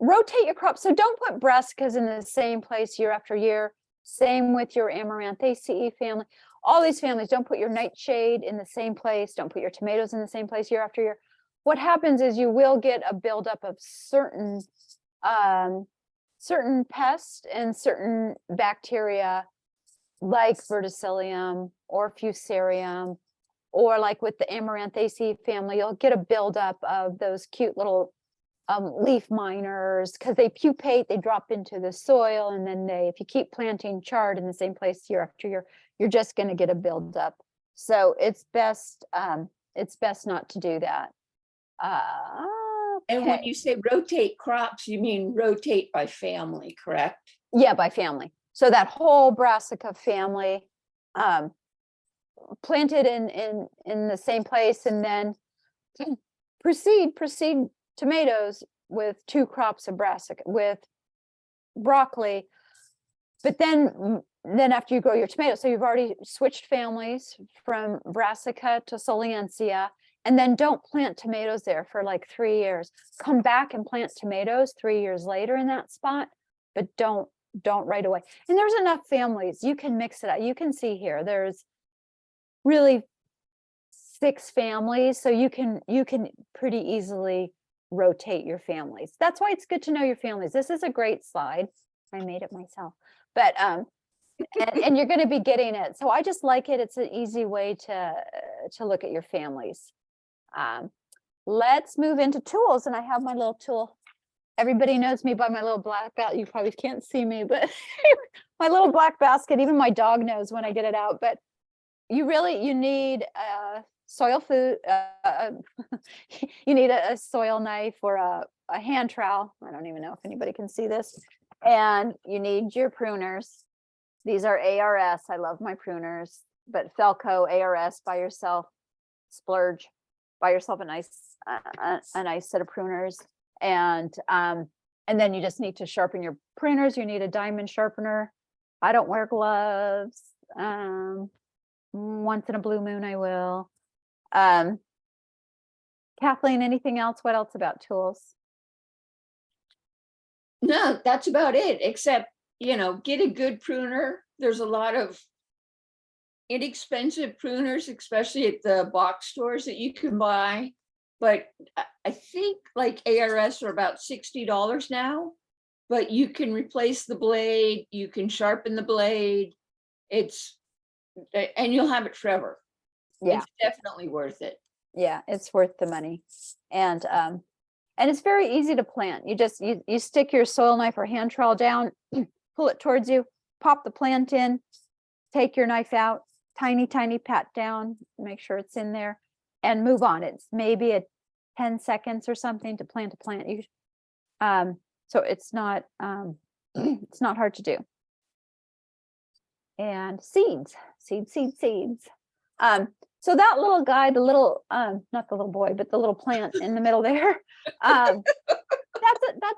rotate your crops. So don't put brassicas in the same place year after year. Same with your Amaranthaceae family. All these families, don't put your nightshade in the same place. Don't put your tomatoes in the same place year after year. What happens is you will get a buildup of certain pests and certain bacteria like verticillium or fusarium, or like with the Amaranthaceae family, you'll get a buildup of those cute little leaf miners, because they pupate, they drop into the soil, and then if you keep planting chard in the same place year after year, you're just going to get a buildup. So it's best not to do that. And when Okay. you say rotate crops, you mean rotate by family, correct? Yeah, by family. So that whole brassica family, planted in the same place, and then proceed tomatoes with 2 crops of brassica with broccoli. But then after you grow your tomatoes, so you've already switched families from brassica to solanaceae, and then don't plant tomatoes there for like 3 years. Come back and plant tomatoes 3 years later in that spot, but don't right away. And there's enough families, you can mix it up. You can see here, there's really 6 families, so you can pretty easily rotate your families. That's why it's good to know your families. This is a great slide. I made it myself, but and you're going to be getting it. So I just like it. It's an easy way to look at your families. Let's move into tools, and I have my little tool. Everybody knows me by my little black basket. You probably can't see me, but my little black basket. Even my dog knows when I get it out. But you need soil food. You need a soil knife or a hand trowel. I don't even know if anybody can see this. And you need your pruners. These are ARS. I love my pruners, but Felco, ARS, buy yourself, splurge, buy yourself a nice set of pruners. And then you just need to sharpen your pruners. You need a diamond sharpener. I don't wear gloves. Once in a blue moon, I will. Kathleen, anything else? What else about tools? No, that's about it, except, get a good pruner. There's a lot of inexpensive pruners, especially at the box stores that you can buy. But I think like ARS are about $60 now, but you can replace the blade, you can sharpen the blade. And you'll have it forever. Yeah. It's definitely worth it. Yeah, it's worth the money. And it's very easy to plant. You stick your soil knife or hand trowel down, pull it towards you, pop the plant in, take your knife out, tiny pat down, make sure it's in there, and move on. It's maybe a 10 seconds or something to plant a plant. So it's not it's not hard to do. And seeds. So that little guy, the little not the little boy, but the little plant in the middle there, that's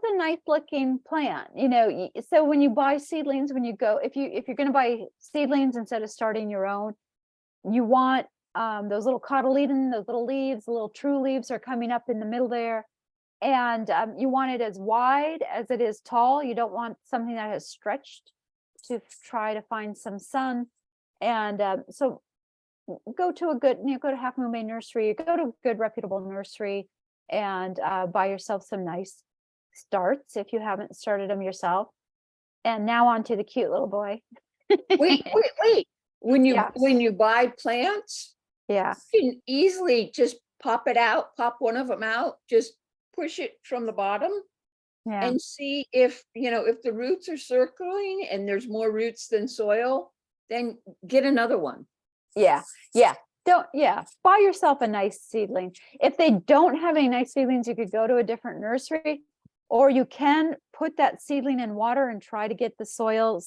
a nice looking plant. So when you buy seedlings, if you're going to buy seedlings instead of starting your own, you want those little cotyledon, those little leaves, the little true leaves are coming up in the middle there. And you want it as wide as it is tall. You don't want something that has stretched to try to find some sun. And so go to go to Half Moon Bay Nursery, go to a good reputable nursery, and buy yourself some nice starts if you haven't started them yourself. And now on to the cute little boy. Wait. When Yeah. you buy plants, Yeah. you can easily just pop one of them out, just push it from the bottom Yeah. and see if the roots are circling and there's more roots than soil, then get another one. Yeah. Buy yourself a nice seedling. If they don't have any nice seedlings, you could go to a different nursery, or you can put that seedling in water and try to get the soil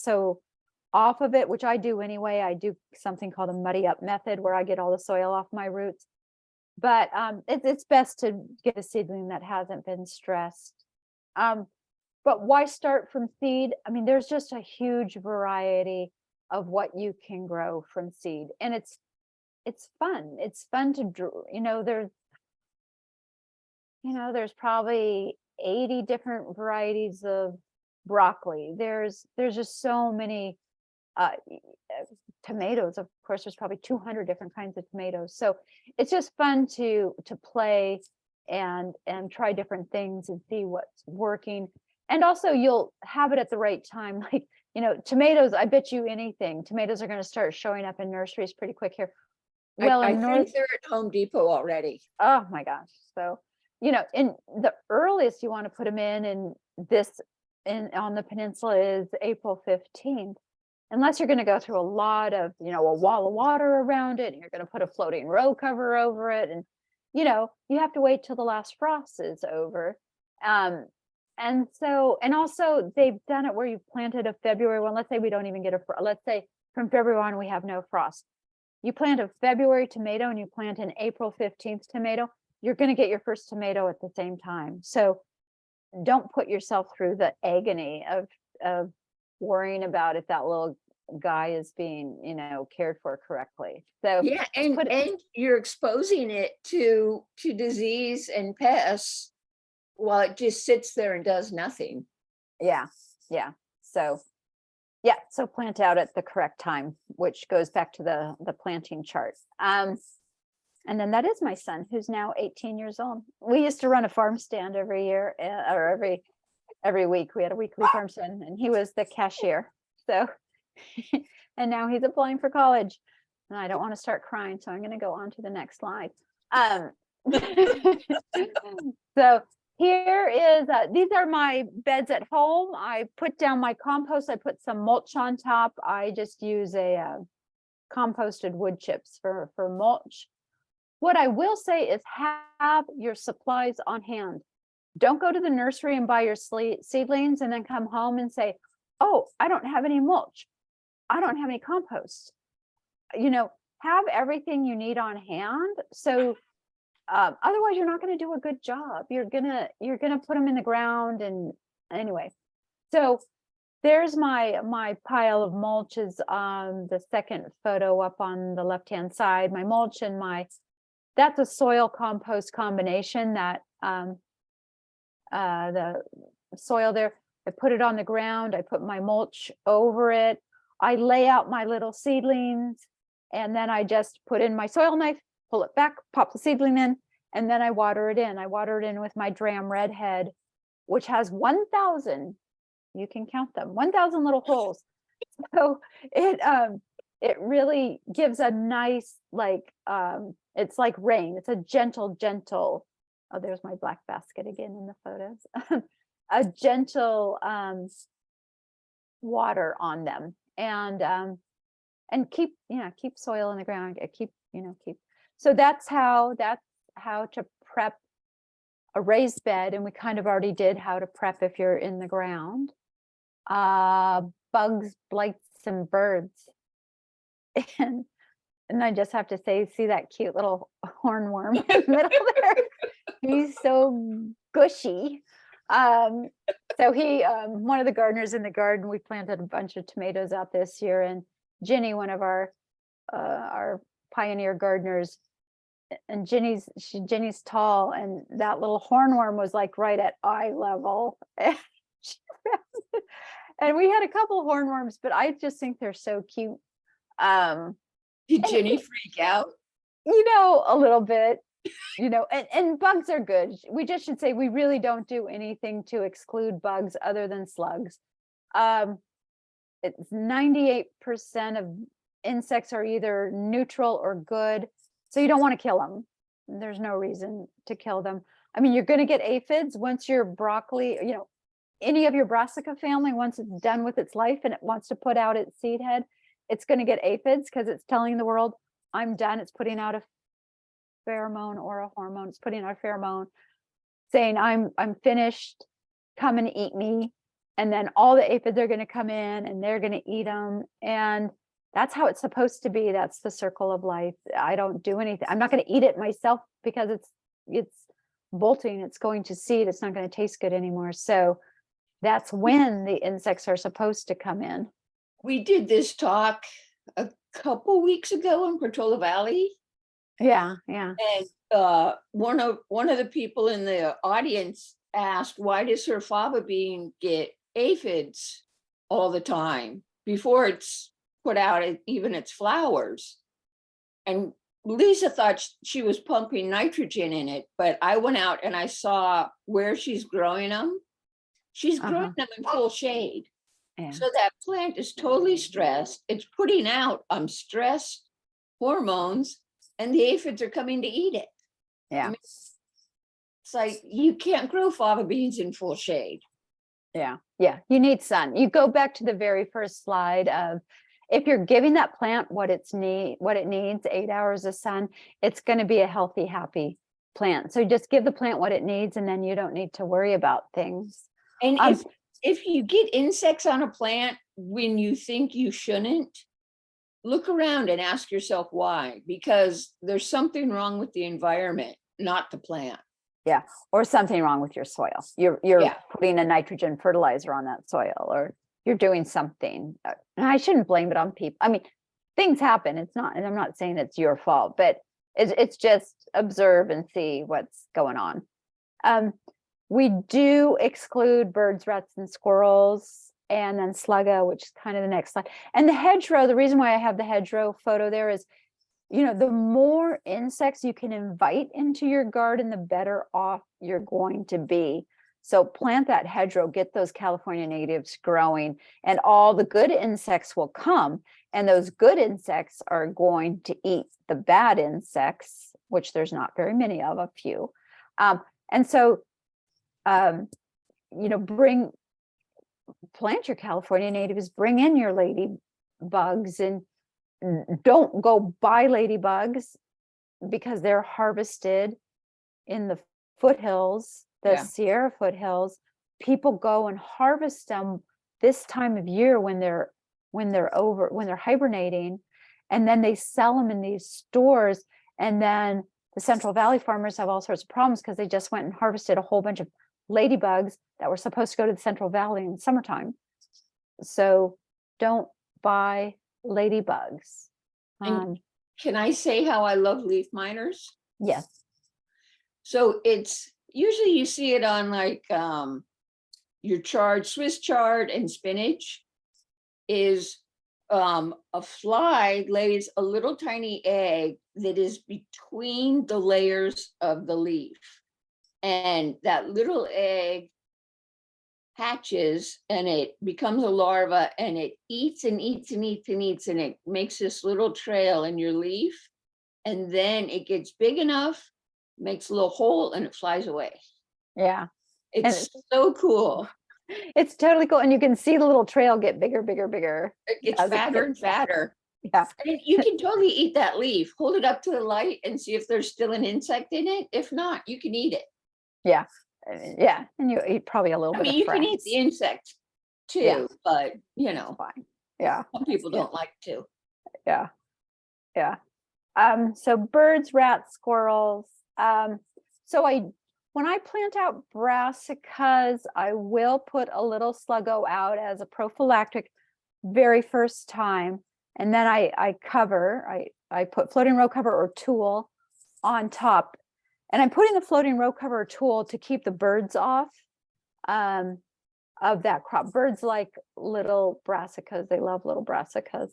off of it, which I do anyway. I do something called a muddy up method where I get all the soil off my roots. But it's best to get a seedling that hasn't been stressed. But why start from seed? I mean, there's just a huge variety of what you can grow from seed, and it's fun. It's fun to draw. There's probably 80 different varieties of broccoli. There's just so many tomatoes. Of course, there's probably 200 different kinds of tomatoes. So it's just fun to play and try different things and see what's working. And also you'll have it at the right time. Like, tomatoes, I bet you anything, tomatoes are going to start showing up in nurseries pretty quick here. Well, I in North, think they're at Home Depot already. oh my gosh. So, in the earliest you want to put them in on the peninsula is April 15th. Unless you're going to go through a lot of, a wall of water around it, and you're going to put a floating row cover over it. And, you have to wait till the last frost is over. And also they've done it where you've planted a February one. Let's say we don't even get let's say from February on, we have no frost. You plant a February tomato and you plant an April 15th tomato, you're going to get your first tomato at the same time. So don't put yourself through the agony of worrying about if that little guy is being, cared for correctly. So Yeah, and you're exposing it to disease and pests while it just sits there and does nothing. yeah. So plant out at the correct time, which goes back to the planting chart. And then that is my son, who's now 18 years old. We used to run a farm stand every year, or every week. We had a weekly farm stand, and he was the cashier. So, and now he's applying for college. And I don't want to start crying, so I'm going to go on to the next slide. So here is, these are my beds at home. I put down my compost. I put some mulch on top. I just use a composted wood chips for mulch. What I will say is have your supplies on hand. Don't go to the nursery and buy your seedlings and then come home and say, oh, I don't have any mulch. I don't have any compost. Have everything you need on hand. So otherwise you're not going to do a good job. You're gonna put them in the ground. And anyway, so there's my pile of mulch is the second photo up on the left hand side. My mulch and that's a soil compost combination that the soil there, I put it on the ground, I put my mulch over it, I lay out my little seedlings, and then I just put in my soil knife, pull it back, pop the seedling in, and then I water it in. I water it in with my Dram Redhead, which has 1,000, you can count them, 1,000 little holes. So it really gives a nice, it's like rain. It's a gentle, oh, there's my black basket again in the photos. A gentle water on them, and keep soil in the ground. Keep. So that's how to prep a raised bed, and we kind of already did how to prep if you're in the ground. Bugs, blights, and birds. And I just have to say, see that cute little hornworm in the middle there? He's so gushy. So he, one of the gardeners in the garden, we planted a bunch of tomatoes out this year, and Ginny, one of our pioneer gardeners, and Ginny's tall, and that little hornworm was like right at eye level. And we had a couple hornworms, but I just think they're so cute. Did Ginny freak out? A little bit, and bugs are good. We just should say we really don't do anything to exclude bugs other than slugs. It's 98% of insects are either neutral or good. So you don't want to kill them. There's no reason to kill them. I mean, you're going to get aphids once your broccoli, any of your brassica family, once it's done with its life and it wants to put out its seed head, it's going to get aphids because it's telling the world, I'm done. It's putting out a pheromone or a hormone. It's putting out a pheromone saying, I'm finished. Come and eat me. And then all the aphids are going to come in and they're going to eat them. And that's how it's supposed to be. That's the circle of life. I don't do anything. I'm not going to eat it myself because it's bolting. It's going to seed. It's not going to taste good anymore. So that's when the insects are supposed to come in. We did this talk a couple weeks ago in Portola Valley. Yeah. And one of the people in the audience asked, why does her fava bean get aphids all the time before it's put out even its flowers? And Lisa thought she was pumping nitrogen in it, but I went out and I saw where she's growing them. She's growing Uh-huh. them in full shade. Yeah. So that plant is totally stressed. It's putting out stress hormones, and the aphids are coming to eat it. Yeah. It's like you can't grow fava beans in full shade. Yeah, yeah, you need sun. You go back to the very first slide of if you're giving that plant what it needs, 8 hours of sun, it's going to be a healthy, happy plant. So just give the plant what it needs, and then you don't need to worry about things. And Um, if you get insects on a plant when you think you shouldn't, look around and ask yourself why, because there's something wrong with the environment, not the plant. Or something wrong with your soil. You're Yeah. putting a nitrogen fertilizer on that soil, or you're doing something. And I shouldn't blame it on people. I mean, things happen. It's not, and I'm not saying it's your fault, but it's just observe and see what's going on. We do exclude birds, rats, and squirrels, and then sluggo, which is kind of the next slide. And the hedgerow, the reason why I have the hedgerow photo there is, you know, the more insects you can invite into your garden, the better off you're going to be. So plant that hedgerow, get those California natives growing, and all the good insects will come. And those good insects are going to eat the bad insects, which there's not very many of, a few. And so, you know, plant your California natives, bring in your ladybugs, and don't go buy ladybugs because they're harvested in the foothills, the Yeah. Sierra foothills. People go and harvest them this time of year when they're hibernating, and then they sell them in these stores. And then the Central Valley farmers have all sorts of problems because they just went and harvested a whole bunch of ladybugs that were supposed to go to the Central Valley in summertime. So don't buy ladybugs. And can I say how I love leaf miners? Yes. So it's usually you see it on like your chard, Swiss chard and spinach is a fly lays a little tiny egg that is between the layers of the leaf. And that little egg hatches and it becomes a larva, and it eats and eats and eats and eats, and it makes this little trail in your leaf. And then it gets big enough, makes a little hole, and it flies away. Yeah. It's so cool. It's totally cool. And you can see the little trail get bigger, bigger, bigger. It gets as it fatter and gets- fatter. Yeah. And you can totally eat that leaf. Hold it up to the light and see if there's still an insect in it. If not, you can eat it. Yeah. Yeah. And you eat probably a little I bit mean, of you can eat frags. the insect Yeah. too, but you know, Fine. Yeah. some people Yeah. don't like to. Yeah. Yeah. So birds, rats, squirrels. So when I plant out brassicas, I will put a little sluggo out as a prophylactic very first time. And then I put floating row cover or tulle on top. And I'm putting the floating row cover or tulle to keep the birds off of that crop. Birds like little brassicas. They love little brassicas.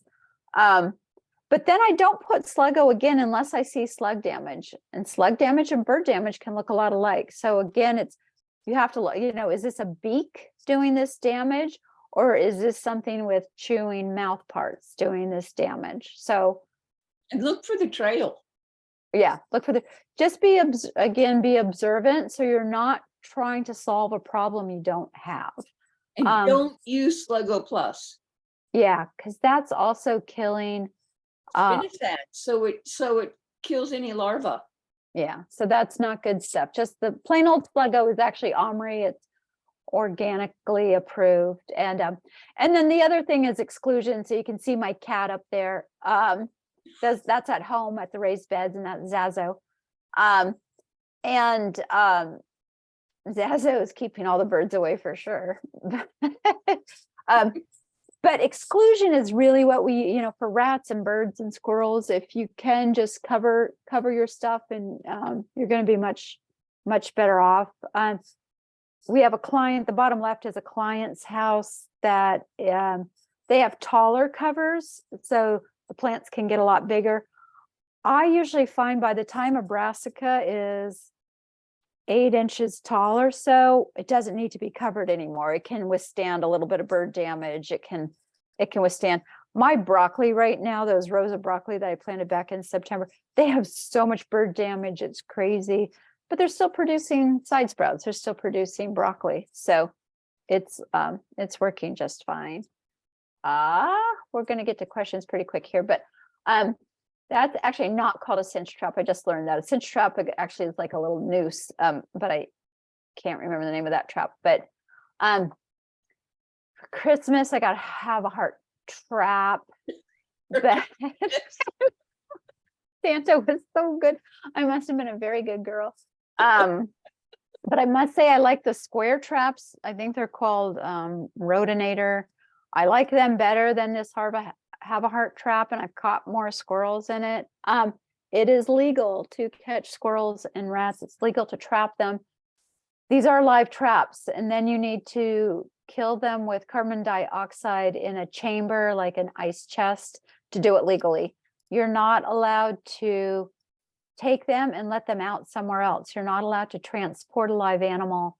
But then I don't put sluggo again unless I see slug damage, and slug damage and bird damage can look a lot alike. So again, you have to look, you know, is this a beak doing this damage, or is this something with chewing mouth parts doing this damage? So And look for the trail. yeah, look for just be observant. So you're not trying to solve a problem you don't have. And don't use Sluggo Plus. Yeah, because that's also killing. Finish that. So it kills any larva. Yeah, so that's not good stuff. Just the plain old sluggo is actually OMRI. It's organically approved. And then the other thing is exclusion. So you can see my cat up there. That's at home at the raised beds, and that's Zazo. Zazo is keeping all the birds away for sure. But exclusion is really what we, you know, for rats and birds and squirrels, if you can just cover your stuff, and you're going to be much better off. we have a client, the bottom left is a client's house that they have taller covers, so the plants can get a lot bigger. I usually find by the time a brassica is 8 inches tall or so, it doesn't need to be covered anymore. It can withstand a little bit of bird damage. It can withstand. My broccoli right now, those rows of broccoli that I planted back in September, they have so much bird damage. It's crazy, but they're still producing side sprouts. They're still producing broccoli. So it's working just fine. We're going to get to questions pretty quick here, but that's actually not called a cinch trap. I just learned that a cinch trap actually is like a little noose, but I can't remember the name of that trap. But for Christmas, I got to have a heart trap. That Santa was so good. I must have been a very good girl. But I must say I like the square traps. I think they're called Rodinator. I like them better than this have a heart trap, and I've caught more squirrels in it. It is legal to catch squirrels and rats. It's legal to trap them. These are live traps, and then you need to kill them with carbon dioxide in a chamber, like an ice chest, to do it legally. You're not allowed to take them and let them out somewhere else. You're not allowed to transport a live animal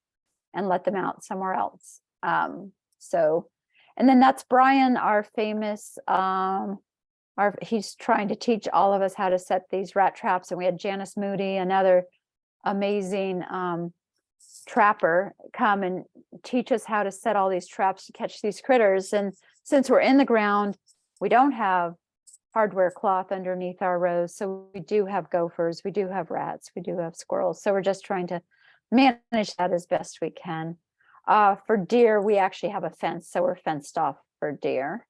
and let them out somewhere else. And then that's Brian, our famous, he's trying to teach all of us how to set these rat traps. And we had Janice Moody, another amazing trapper, come and teach us how to set all these traps to catch these critters. And since we're in the ground, we don't have hardware cloth underneath our rows. So we do have gophers, we do have rats, we do have squirrels. So we're just trying to manage that as best we can. For deer, we actually have a fence, so we're fenced off for deer.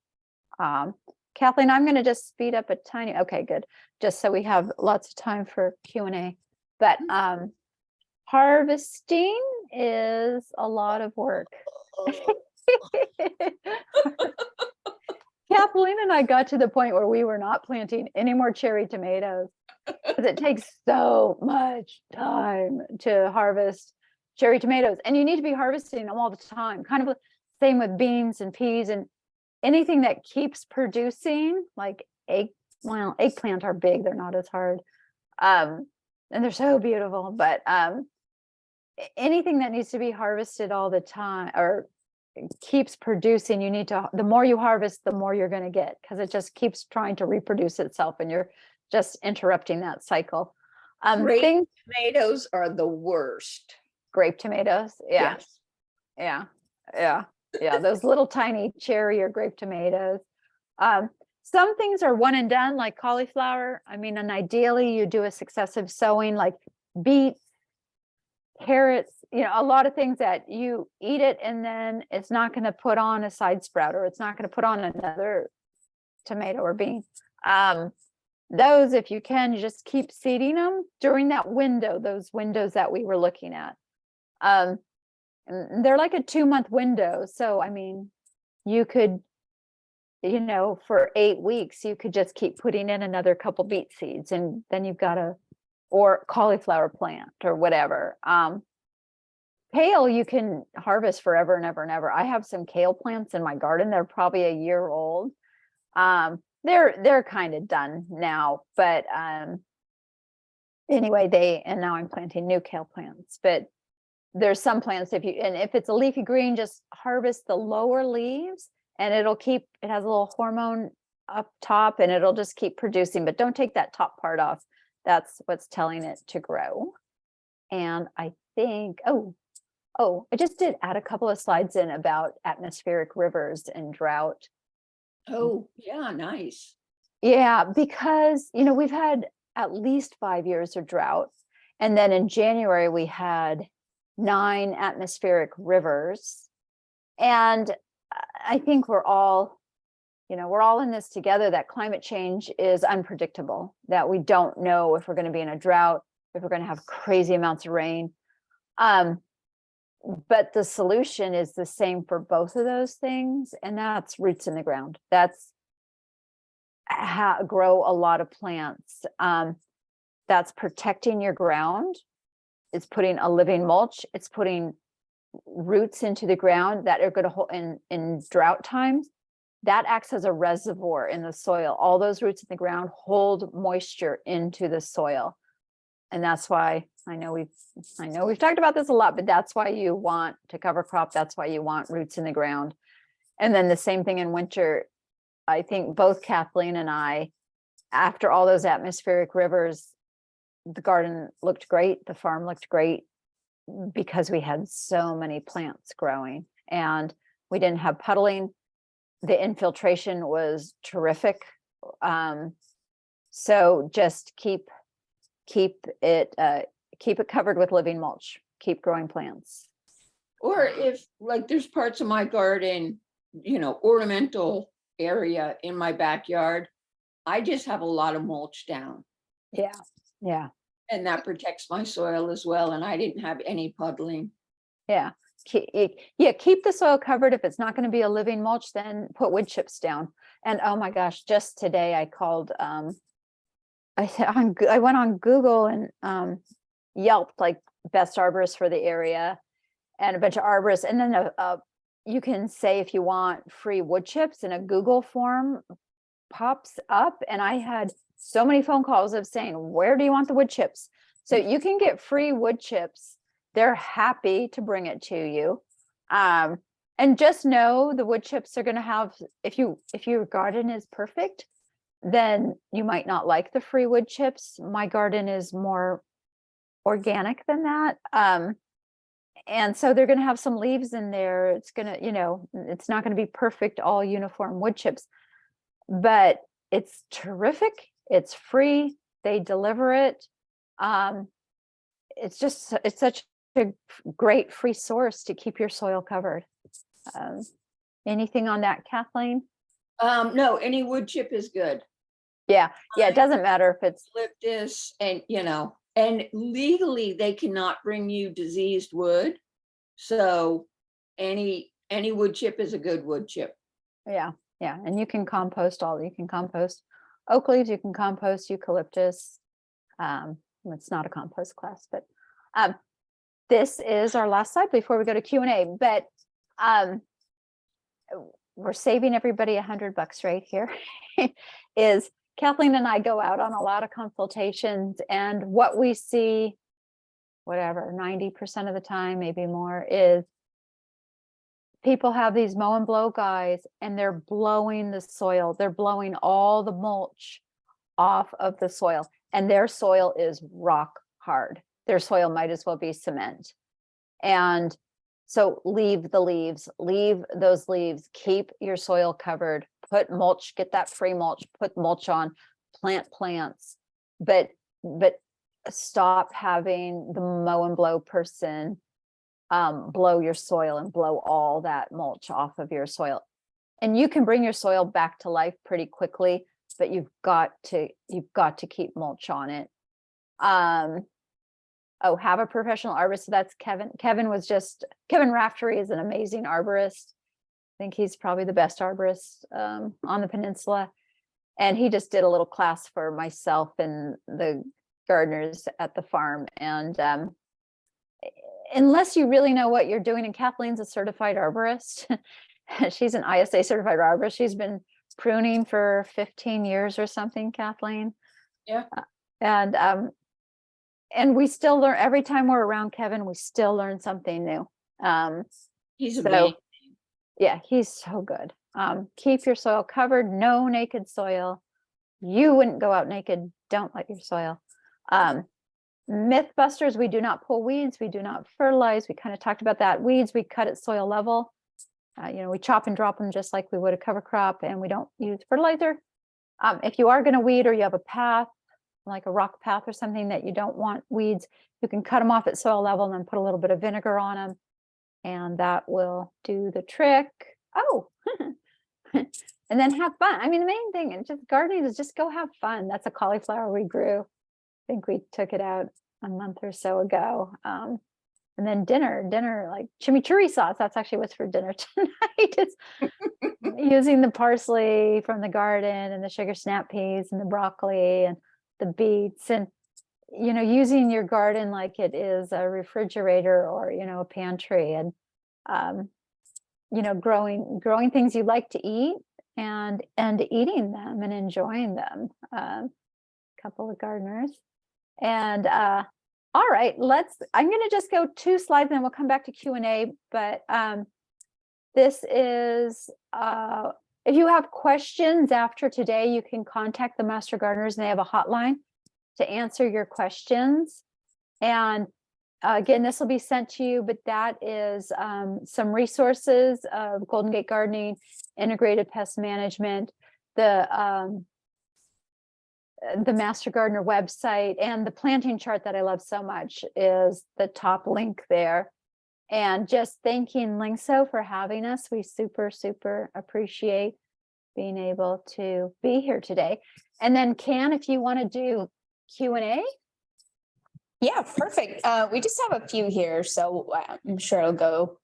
Kathleen, I'm going to just speed up a tiny, okay, good. Just so we have lots of time for Q&A. But harvesting is a lot of work. Kathleen and I got to the point where we were not planting any more cherry tomatoes because it takes so much time to harvest cherry tomatoes, and you need to be harvesting them all the time. Kind of same with beans and peas and anything that keeps producing, like eggplant are big, they're not as hard. And they're so beautiful, but anything that needs to be harvested all the time or keeps producing, you need to, the more you harvest, the more you're going to get, because it just keeps trying to reproduce itself and you're just interrupting that cycle. Grape tomatoes are the worst. Grape tomatoes, yeah. Yes. Yeah, those little tiny cherry or grape tomatoes. Some things are one and done, like cauliflower. I mean, and ideally you do a successive sowing, like beets, carrots, a lot of things that you eat it and then it's not going to put on a side sprout, or it's not going to put on another tomato or bean. Those, if you can, you just keep seeding them during that window, those windows that we were looking at. And they're like a 2-month window. So, I mean, you could, for 8 weeks, you could just keep putting in another couple beet seeds, and then you've got or cauliflower plant or whatever. Kale, you can harvest forever and ever and ever. I have some kale plants in my garden. They're probably a year old. They're kind of done now, but anyway, and now I'm planting new kale plants, but there's some plants, if it's a leafy green, just harvest the lower leaves and it has a little hormone up top and it'll just keep producing, but don't take that top part off. That's what's telling it to grow. And I think, I just did add a couple of slides in about atmospheric rivers and drought. Oh, yeah, nice. Yeah, because, we've had at least 5 years of drought. And then in January, we had 9 atmospheric rivers. And I think we're all in this together, that climate change is unpredictable, that we don't know if we're going to be in a drought, if we're going to have crazy amounts of rain. But the solution is the same for both of those things. And that's roots in the ground. That's grow a lot of plants. That's protecting your ground. It's putting a living mulch. It's putting roots into the ground that are going to hold in drought times, that acts as a reservoir in the soil. All those roots in the ground hold moisture into the soil. And that's why I know we've talked about this a lot, but that's why you want to cover crop. That's why you want roots in the ground. And then the same thing in winter. I think both Kathleen and I, after all those atmospheric rivers, the garden looked great. The farm looked great because we had so many plants growing and we didn't have puddling. The infiltration was terrific. So just keep it covered with living mulch, keep growing plants. Or if like there's parts of my garden, ornamental area in my backyard, I just have a lot of mulch down. Yeah. And that protects my soil as well. And I didn't have any puddling. Yeah. Keep the soil covered. If it's not going to be a living mulch, then put wood chips down. And oh my gosh, just today I called, I went on Google and Yelped like best arborist for the area and a bunch of arborists. And then you can say if you want free wood chips, and a Google form pops up. And I had so many phone calls of saying, where do you want the wood chips? So you can get free wood chips. They're happy to bring it to you. And just know the wood chips are going to have, if your garden is perfect, then you might not like the free wood chips. My garden is more organic than that. And so they're going to have some leaves in there. It's going to, it's not going to be perfect, all uniform wood chips, but it's terrific. It's free. They deliver it. It's such a great free source to keep your soil covered. Anything on that, Kathleen? No, any wood chip is good. Yeah. It doesn't matter if it's Eucalyptus and legally they cannot bring you diseased wood. So any wood chip is a good wood chip. Yeah. And you can compost oak leaves, you can compost eucalyptus. It's not a compost class, but this is our last slide before we go to Q&A, but we're saving everybody $100 right here. Is Kathleen and I go out on a lot of consultations, and what we see, whatever, 90% of the time, maybe more, is people have these mow and blow guys and they're blowing the soil. They're blowing all the mulch off of the soil, and their soil is rock hard. Their soil might as well be cement. And so leave those leaves, keep your soil covered, put mulch, get that free mulch, put mulch on, plant plants, but stop having the mow and blow person blow your soil and blow all that mulch off of your soil. And you can bring your soil back to life pretty quickly, but you've got to keep mulch on it. Have a professional arborist. So that's Kevin. Kevin Raftery is an amazing arborist. I think he's probably the best arborist on the peninsula. And he just did a little class for myself and the gardeners at the farm. And unless you really know what you're doing, and Kathleen's a certified arborist, she's an ISA certified arborist. She's been pruning for 15 years or something, Kathleen. Yeah. And we still learn every time we're around Kevin, we still learn something new. He's amazing. Yeah, he's so good. Keep your soil covered, no naked soil. You wouldn't go out naked. Don't let your soil. Mythbusters, we do not pull weeds. We do not fertilize. We kind of talked about that. Weeds, we cut at soil level. We chop and drop them just like we would a cover crop, and we don't use fertilizer. If you are going to weed, or you have a path, like a rock path or something that you don't want weeds, you can cut them off at soil level and then put a little bit of vinegar on them, and that will do the trick. And then have fun. I mean, the main thing in just gardening is just go have fun. That's a cauliflower we grew. I think we took it out a month or so ago. And then dinner, like chimichurri sauce. That's actually what's for dinner tonight. Is using the parsley from the garden and the sugar snap peas and the broccoli and the beets. And using your garden like it is a refrigerator or, a pantry, and, growing things you like to eat and eating them and enjoying them. Couple of gardeners. And all right, I'm going to just go 2 slides and then we'll come back to Q&A. But this is, if you have questions after today, you can contact the Master Gardeners, and they have a hotline to answer your questions. And again, this will be sent to you, but that is some resources of Golden Gate Gardening, integrated pest management, the Master Gardener website, and the planting chart that I love so much is the top link there. And just thanking Lingso for having us. We super, super appreciate being able to be here today. And then Can, if you want to do Q&A. Yeah, perfect. We just have a few here, so I'm sure it'll go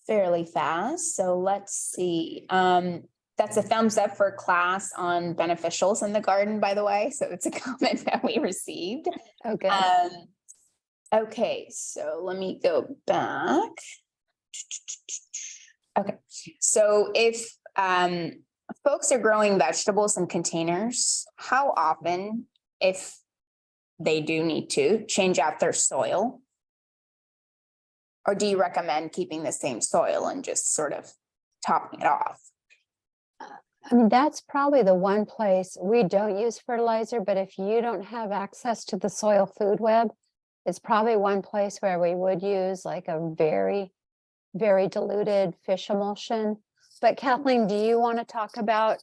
fairly fast. So let's see. That's a thumbs up for class on beneficials in the garden, by the way. So it's a comment that we received. Okay. Okay, so let me go back. Okay, so if folks are growing vegetables in containers, how often, if they do need to, change out their soil? Or do you recommend keeping the same soil and just sort of topping it off? I mean, that's probably the one place we don't use fertilizer, but if you don't have access to the soil food web, it's probably one place where we would use like a very, very diluted fish emulsion. But Kathleen, do you want to talk about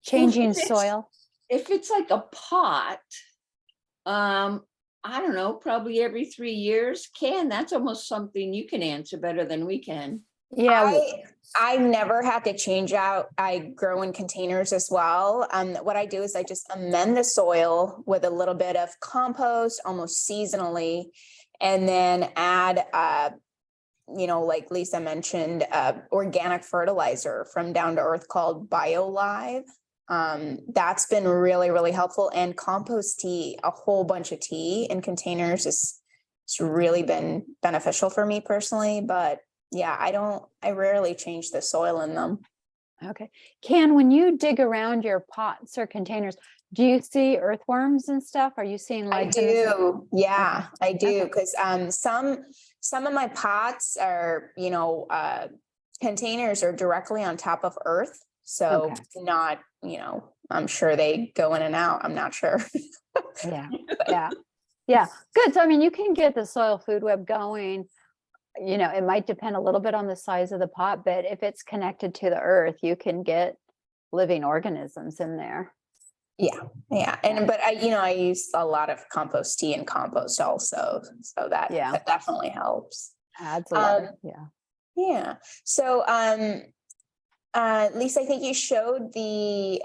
changing soil? If it's like a pot, I don't know, probably every 3 years. That's almost something you can answer better than we can. Yeah, I never had to change out. I grow in containers as well. What I do is I just amend the soil with a little bit of compost almost seasonally, and then add, like Lisa mentioned, organic fertilizer from Down to Earth called BioLive. That's been really, really helpful. And compost tea, a whole bunch of tea in containers it's really been beneficial for me personally. But yeah, I rarely change the soil in them. okay. Can, when you dig around your pots or containers, do you see earthworms and stuff? Are you seeing I life in the soil? do. Yeah, I do. Okay. Because some of my pots are, containers are directly on top of earth. So Okay. not, I'm sure they go in and out. I'm not sure. Yeah, good. So I mean, you can get the soil food web going. It might depend a little bit on the size of the pot, but if it's connected to the earth, you can get living organisms in there. Yeah. But I use a lot of compost tea and compost also. So that definitely helps. Adds a lot. Yeah. Yeah. So Lisa, I think you showed the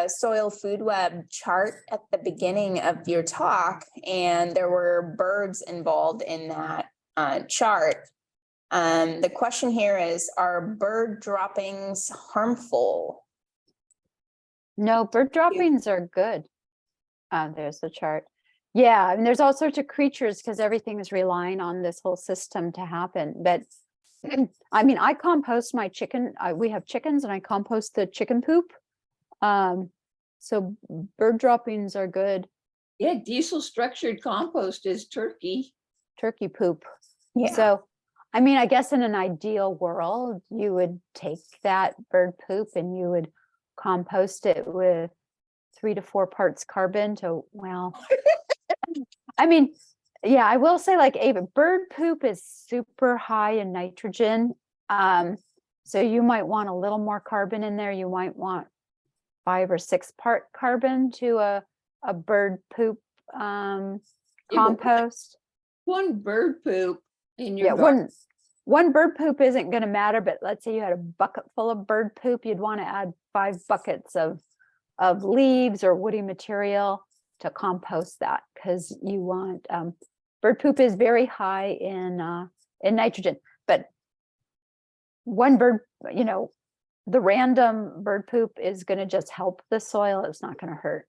soil food web chart at the beginning of your talk, and there were birds involved in that chart. The question here is, are bird droppings harmful? No, bird droppings are good. There's the chart. Yeah, I mean, there's all sorts of creatures because everything is relying on this whole system to happen. But I mean, I compost my chicken. We have chickens, and I compost the chicken poop. So bird droppings are good. Yeah, diesel structured compost is turkey poop. Yeah. So, I mean, I guess in an ideal world, you would take that bird poop and you would compost it with 3 to 4 parts carbon I mean, yeah, I will say like bird poop is super high in nitrogen. So you might want a little more carbon in there. You might want 5 or 6 part carbon to a bird poop compost. One bird poop in your one bird poop isn't going to matter, but let's say you had a bucket full of bird poop, you'd want to add 5 buckets of leaves or woody material to compost that, because you want bird poop is very high in nitrogen. But one bird, the random bird poop is going to just help the soil. It's not going to hurt.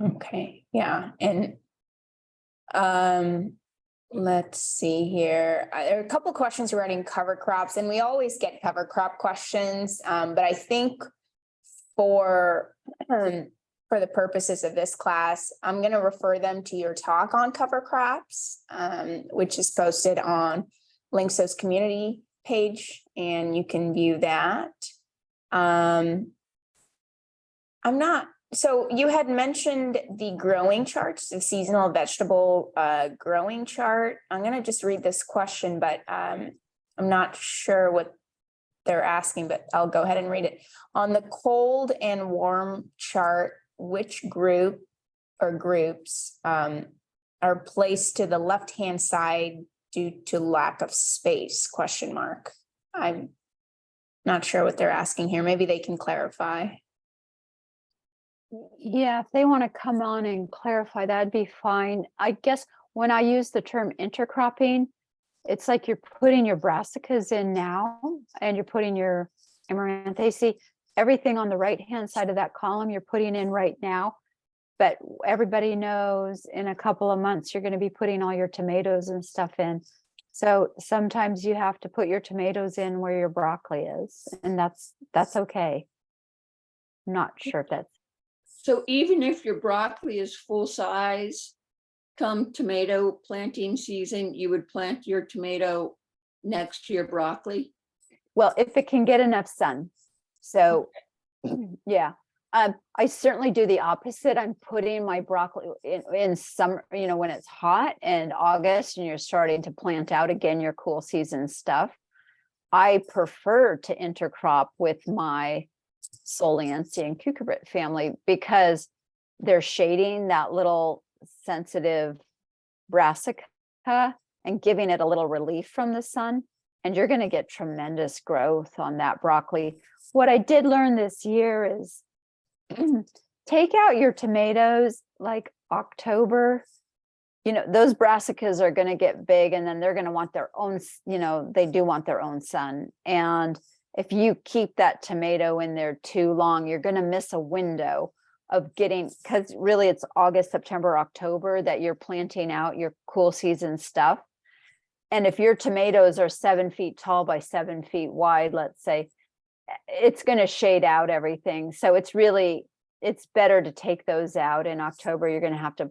Okay, yeah, and let's see here. There are a couple questions regarding cover crops, and we always get cover crop questions, but I think for for the purposes of this class, I'm gonna refer them to your talk on cover crops, which is posted on Linkso's community page, and you can view that. I'm not, so you had mentioned the growing charts, the seasonal vegetable growing chart. I'm gonna just read this question, but I'm not sure what they're asking, but I'll go ahead and read it. On the cold and warm chart, which group or groups are placed to the left-hand side due to lack of space, question mark? I'm not sure what they're asking here. Maybe they can clarify. Yeah, if they want to come on and clarify, that'd be fine. I guess when I use the term intercropping, it's like you're putting your brassicas in now and you're putting your amaranthaceae, everything on the right-hand side of that column you're putting in right now. But everybody knows in a couple of months, you're going to be putting all your tomatoes and stuff in. So sometimes you have to put your tomatoes in where your broccoli is, and that's okay. I'm not sure if that's, So even if your broccoli is full size, come tomato planting season, you would plant your tomato next to your broccoli? well, if it can get enough sun. So, yeah. I certainly do the opposite. I'm putting my broccoli in summer, when it's hot and August and you're starting to plant out again your cool season stuff. I prefer to intercrop with my Solanaceae and cucurbit family because they're shading that little sensitive brassica and giving it a little relief from the sun. And you're going to get tremendous growth on that broccoli. What I did learn this year is take out your tomatoes like October. Those brassicas are going to get big and then they're going to want their own, they do want their own sun. And if you keep that tomato in there too long, you're going to miss a window of getting, because really it's August, September, October that you're planting out your cool season stuff. And if your tomatoes are 7 feet tall by 7 feet wide, let's say, it's going to shade out everything. So it's better to take those out in October. You're going to have to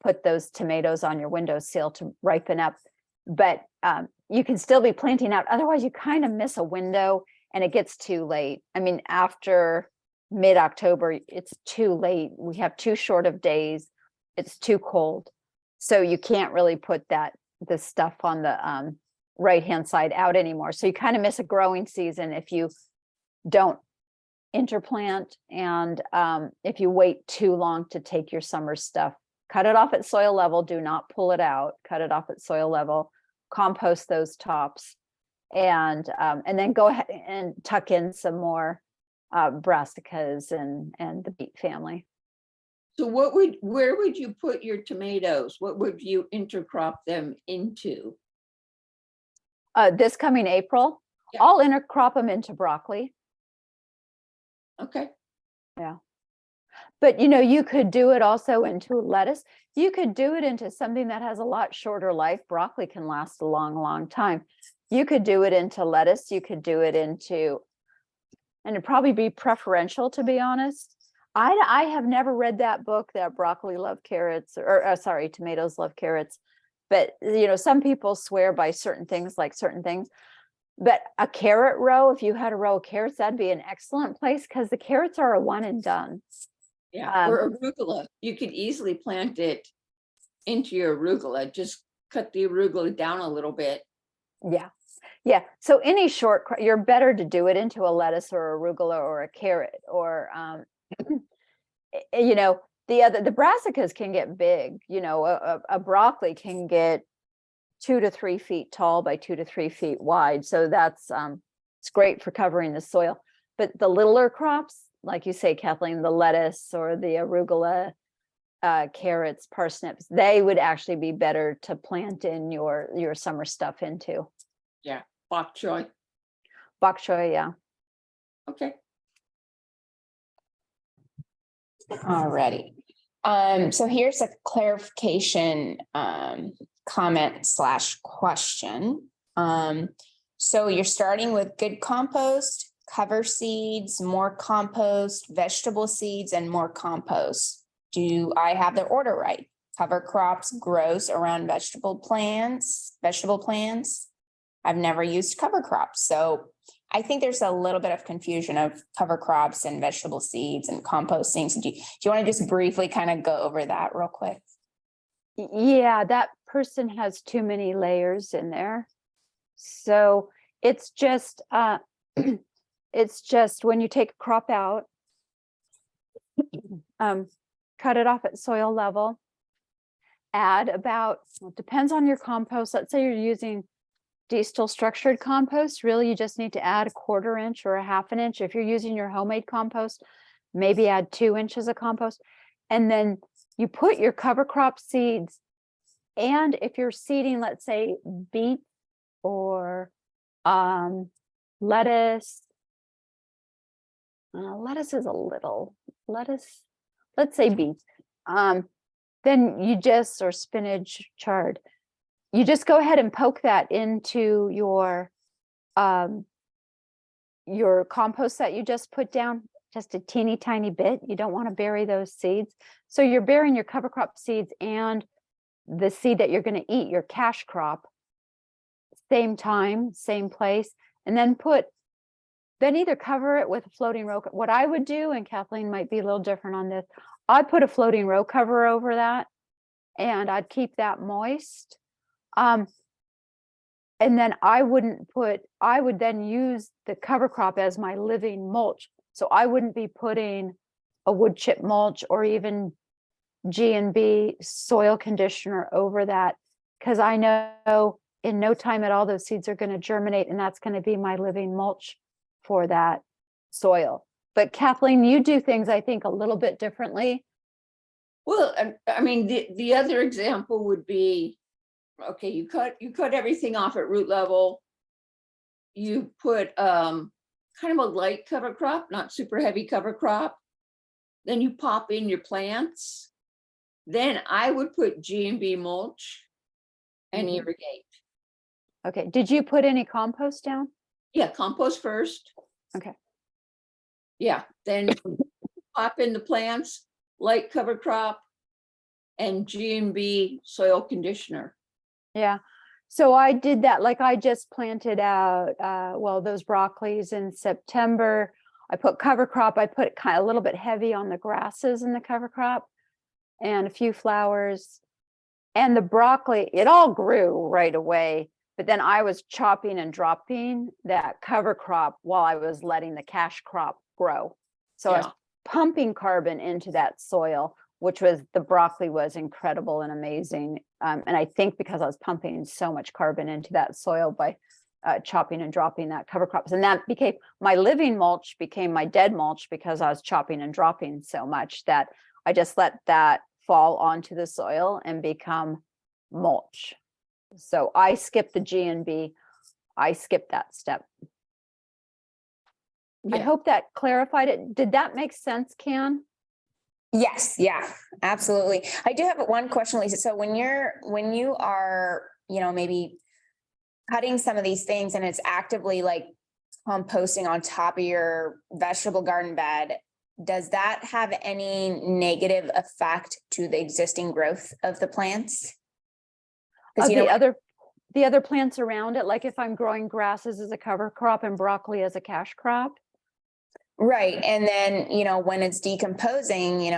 put those tomatoes on your windowsill to ripen up. But you can still be planting out. Otherwise, you kind of miss a window and it gets too late. I mean, after mid-October, it's too late. We have too short of days. It's too cold. So you can't really put this stuff on the right-hand side out anymore. So you kind of miss a growing season if you don't interplant, and if you wait too long to take your summer stuff. Cut it off at soil level, do not pull it out, cut it off at soil level, compost those tops, and then go ahead and tuck in some more brassicas and the beet family. So where would you put your tomatoes? What would you intercrop them into? This coming April, Yeah. I'll intercrop them into broccoli. Okay. Yeah. But you could do it also into lettuce. You could do it into something that has a lot shorter life. Broccoli can last a long, long time. You could do it into lettuce. You could do it into, and it'd probably be preferential, to be honest. I have never read that book, that Broccoli Love Carrots, or sorry, Tomatoes Love Carrots. But some people swear by certain things, like certain things. But a carrot row, if you had a row of carrots, that'd be an excellent place because the carrots are a one and done. Yeah, or arugula. You could easily plant it into your arugula. Just cut the arugula down a little bit. Yeah. Yeah. So any short, you're better to do it into a lettuce or arugula or a carrot or, the brassicas can get big. A broccoli can get 2 to 3 feet tall by 2 to 3 feet wide. So that's it's great for covering the soil. But the littler crops, like you say, Kathleen, the lettuce or the arugula, carrots, parsnips, they would actually be better to plant in your summer stuff into. Yeah, bok choy. Bok choy, yeah. Okay. Alrighty. So here's a clarification, comment / question. So you're starting with good compost, cover seeds, more compost, vegetable seeds, and more compost. Do I have the order right? Cover crops grows around vegetable plants. I've never used cover crops, so I think there's a little bit of confusion of cover crops and vegetable seeds and composting. So do you want to just briefly kind of go over that real quick? Yeah, that person has too many layers in there. So it's just it's just when you take a crop out, cut it off at soil level, add about, well, it depends on your compost. Let's say you're using Diestel structured compost, really you just need to add a 1/4 inch or a 1/2 inch. If you're using your homemade compost, maybe add 2 inches of compost. And then you put your cover crop seeds, and if you're seeding, let's say beets or lettuce, lettuce is a little, lettuce, let's say beets, then you just, or spinach, chard, you just go ahead and poke that into your compost that you just put down, just a teeny tiny bit. You don't want to bury those seeds. So you're burying your cover crop seeds and the seed that you're going to eat, your cash crop, same time, same place, and then either cover it with a floating row. What I would do, and Kathleen might be a little different on this, I'd put a floating row cover over that and I'd keep that moist. And then I would then use the cover crop as my living mulch. So I wouldn't be putting a wood chip mulch or even G&B soil conditioner over that, because I know in no time at all those seeds are going to germinate, and that's going to be my living mulch for that soil. But Kathleen, you do things, I think, a little bit differently. Well, I mean, the other example would be, okay, you cut everything off at root level. You put kind of a light cover crop, not super heavy cover crop. Then you pop in your plants. Then I would put G&B mulch and irrigate. Okay, did you put any compost down? Yeah, compost first. Okay. Yeah, then pop in the plants, light cover crop, and G&B soil conditioner. Yeah, so I did that. Like I just planted out, those broccolis in September. I put cover crop. I put it kind of a little bit heavy on the grasses in the cover crop and a few flowers. And the broccoli, it all grew right away. But then I was chopping and dropping that cover crop while I was letting the cash crop grow. So I was pumping carbon into that soil, which was, the broccoli was incredible and amazing. And I think because I was pumping so much carbon into that soil by chopping and dropping that cover crops, and that became my living mulch, became my dead mulch, because I was chopping and dropping so much that I just let that fall onto the soil and become mulch. So I skipped the G&B. I skipped that step. Yeah. I hope that clarified it. Did that make sense, Can? Yes, yeah, absolutely. I do have one question, Lisa. So when you are, maybe cutting some of these things and it's actively like composting on top of your vegetable garden bed, does that have any negative effect to the existing growth of the plants? The other plants around it, like if I'm growing grasses as a cover crop and broccoli as a cash crop. Right. And then, when it's decomposing,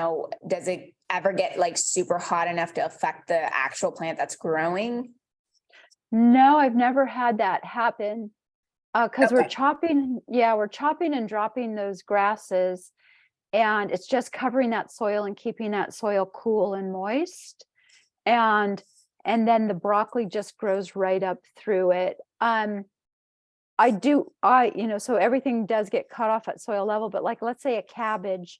does it ever get like super hot enough to affect the actual plant that's growing? No, I've never had that happen. Because Okay. we're chopping and dropping those grasses, and it's just covering that soil and keeping that soil cool and moist. And then the broccoli just grows right up through it. So everything does get cut off at soil level, but like, let's say a cabbage,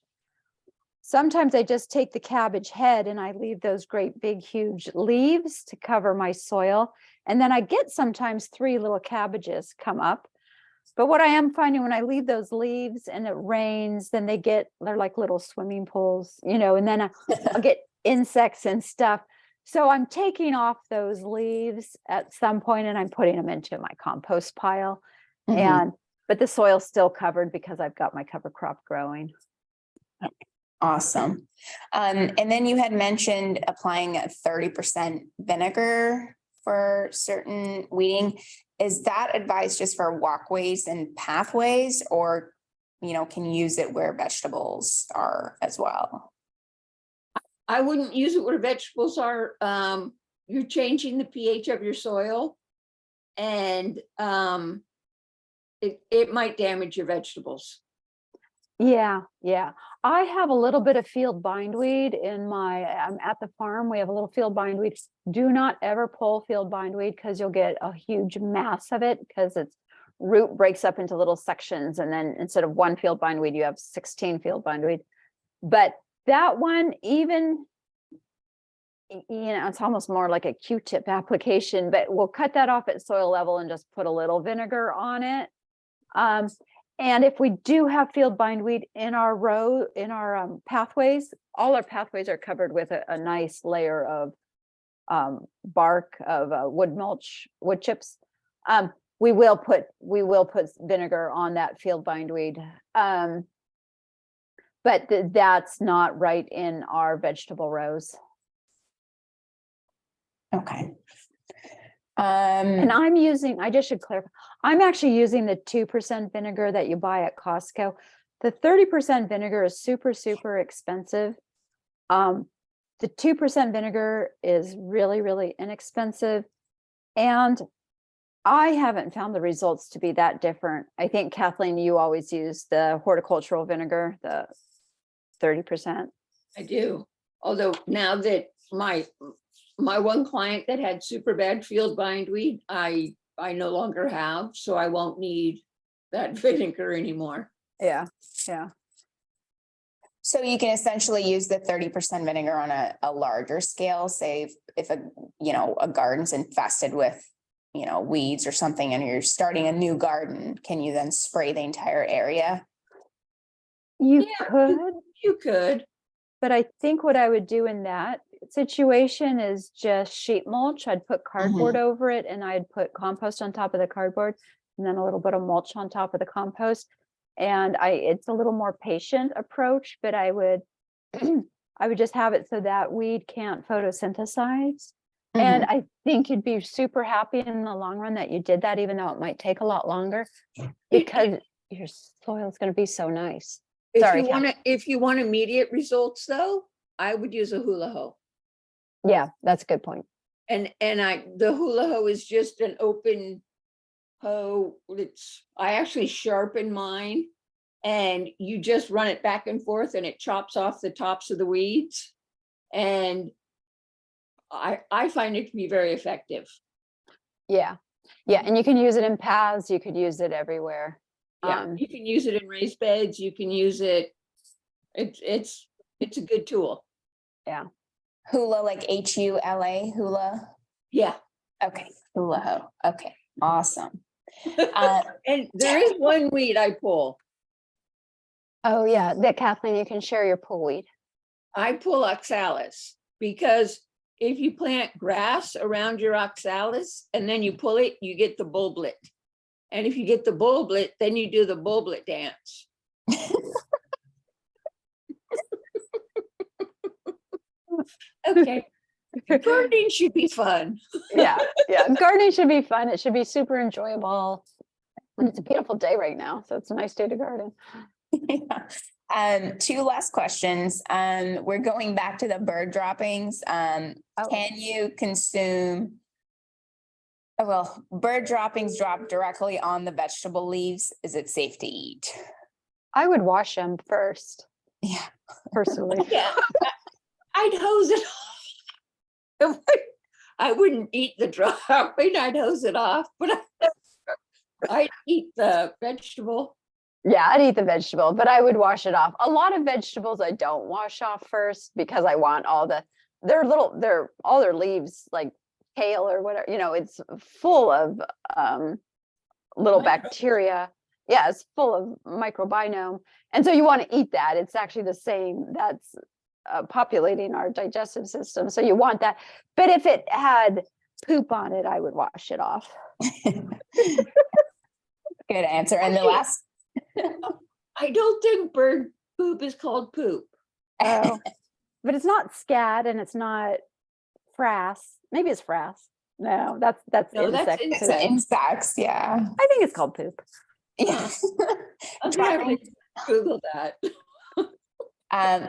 sometimes I just take the cabbage head and I leave those great big, huge leaves to cover my soil. And then I get sometimes 3 little cabbages come up. But what I am finding when I leave those leaves and it rains, then they're like little swimming pools, and then I'll get insects and stuff. So I'm taking off those leaves at some point and I'm putting them into my compost pile. Mhm. But the soil's still covered because I've got my cover crop growing. Awesome. And then you had mentioned applying a 30% vinegar for certain weeding. Is that advice just for walkways and pathways, or, can you use it where vegetables are as well? I wouldn't use it where vegetables are. You're changing the pH of your soil. And it might damage your vegetables. Yeah. I have a little bit of field bindweed I'm at the farm. We have a little field bindweed. Do not ever pull field bindweed because you'll get a huge mass of it because its root breaks up into little sections. And then instead of one field bindweed, you have 16 field bindweed. But that one, even, it's almost more like a Q-tip application, but we'll cut that off at soil level and just put a little vinegar on it. And if we do have field bindweed in our pathways, all our pathways are covered with a nice layer of bark of wood mulch, wood chips. We will put vinegar on that field bindweed. But that's not right in our vegetable rows. Okay. And I just should clarify, I'm actually using the 2% vinegar that you buy at Costco. The 30% vinegar is super, super expensive. The 2% vinegar is really, really inexpensive. And I haven't found the results to be that different. I think, Kathleen, you always use the horticultural vinegar, the 30%. I do. Although now that my one client that had super bad field bindweed, I no longer have, so I won't need that vinegar anymore. Yeah. So you can essentially use the 30% vinegar on a larger scale, say if a garden's infested with, weeds or something, and you're starting a new garden, can you then spray the entire area? You You could. but I think what I would do in that situation is just sheet mulch. I'd put cardboard over it and I'd put compost on top of the cardboard and then a little bit of mulch on top of the compost. And it's a little more patient approach, but I would just have it so that weed can't photosynthesize. And I think you'd be super happy in the long run that you did that, even though it might take a lot longer because your soil is going to be so nice. If you want immediate results though, I would use a hula hoe. Yeah, that's a good point. And the hula hoe is just an open hoe. I actually sharpen mine and you just run it back and forth and it chops off the tops of the weeds. And I find it to be very effective. Yeah. And you can use it in paths. You could use it everywhere. Yeah, you can use it in raised beds. You can use it. It's a good tool. Yeah. Hula, like HULA, hula? Yeah. Okay, hula hoe. Okay, awesome. And there is one weed I pull. Oh yeah, that Kathleen, you can share your pull weed. I pull oxalis because if you plant grass around your oxalis and then you pull it, you get the bulblet. And if you get the bulblet, then you do the bulblet dance. Okay. Gardening should be fun. Yeah. Gardening should be fun. It should be super enjoyable. And it's a beautiful day right now. So it's a nice day to garden. Yeah. Two last questions. We're going back to the bird droppings. Can you consume? Well, bird droppings drop directly on the vegetable leaves. Is it safe to eat? I would wash them first. Yeah. Personally. Yeah. I'd hose it off. I wouldn't eat the dropping. I'd hose it off, but I'd eat the vegetable. Yeah, I'd eat the vegetable, but I would wash it off. A lot of vegetables I don't wash off first because I want all their leaves, like kale or whatever, it's full of little bacteria. Yeah, it's full of microbiome. And so you want to eat that. It's actually the same that's populating our digestive system. So you want that. But if it had poop on it, I would wash it off. Good answer. And the Actually- last, I don't think bird poop is called poop. Oh, but it's not scat and it's not frass. Maybe it's frass. No, that's No, that's insect. it's insect. insects, yeah. I think it's called poop. Yeah. I'm gonna have to Google that.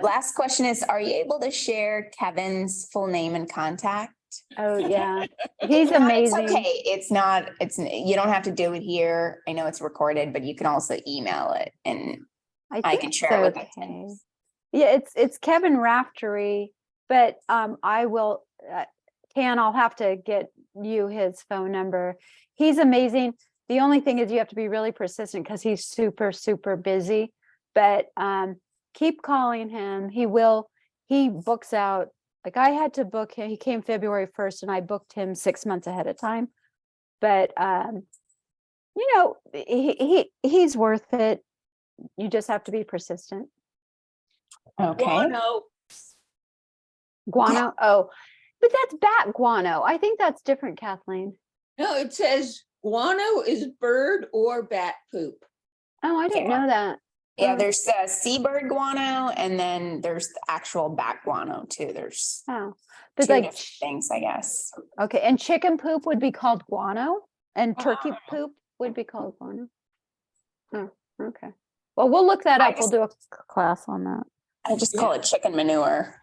Last question is, are you able to share Kevin's full name and contact? Oh yeah, he's If not, it's amazing. okay. It's not, you don't have to do it here. I know it's recorded, but you can also email it and I think can share it it's with the okay. kids. Yeah, it's Kevin Raftery, but I will I'll have to get you his phone number. He's amazing. The only thing is you have to be really persistent because he's super, super busy. But keep calling him. He books out. Like I had to book him. He came February 1st and I booked him 6 months ahead of time. But he's worth it. You just have to be persistent. Okay. Guano. Oh, but that's bat guano. I think that's different, Kathleen. No, it says guano is bird or bat poop. Oh, I didn't Yeah. know that. Yeah, there's seabird guano and then there's the actual bat guano too. There's Oh, two but like, different things, I guess. okay, and chicken poop would be called guano, and turkey Oh. poop would be called guano. Oh, okay. Well, we'll look that I up. We'll do a class on that. I just call it chicken manure.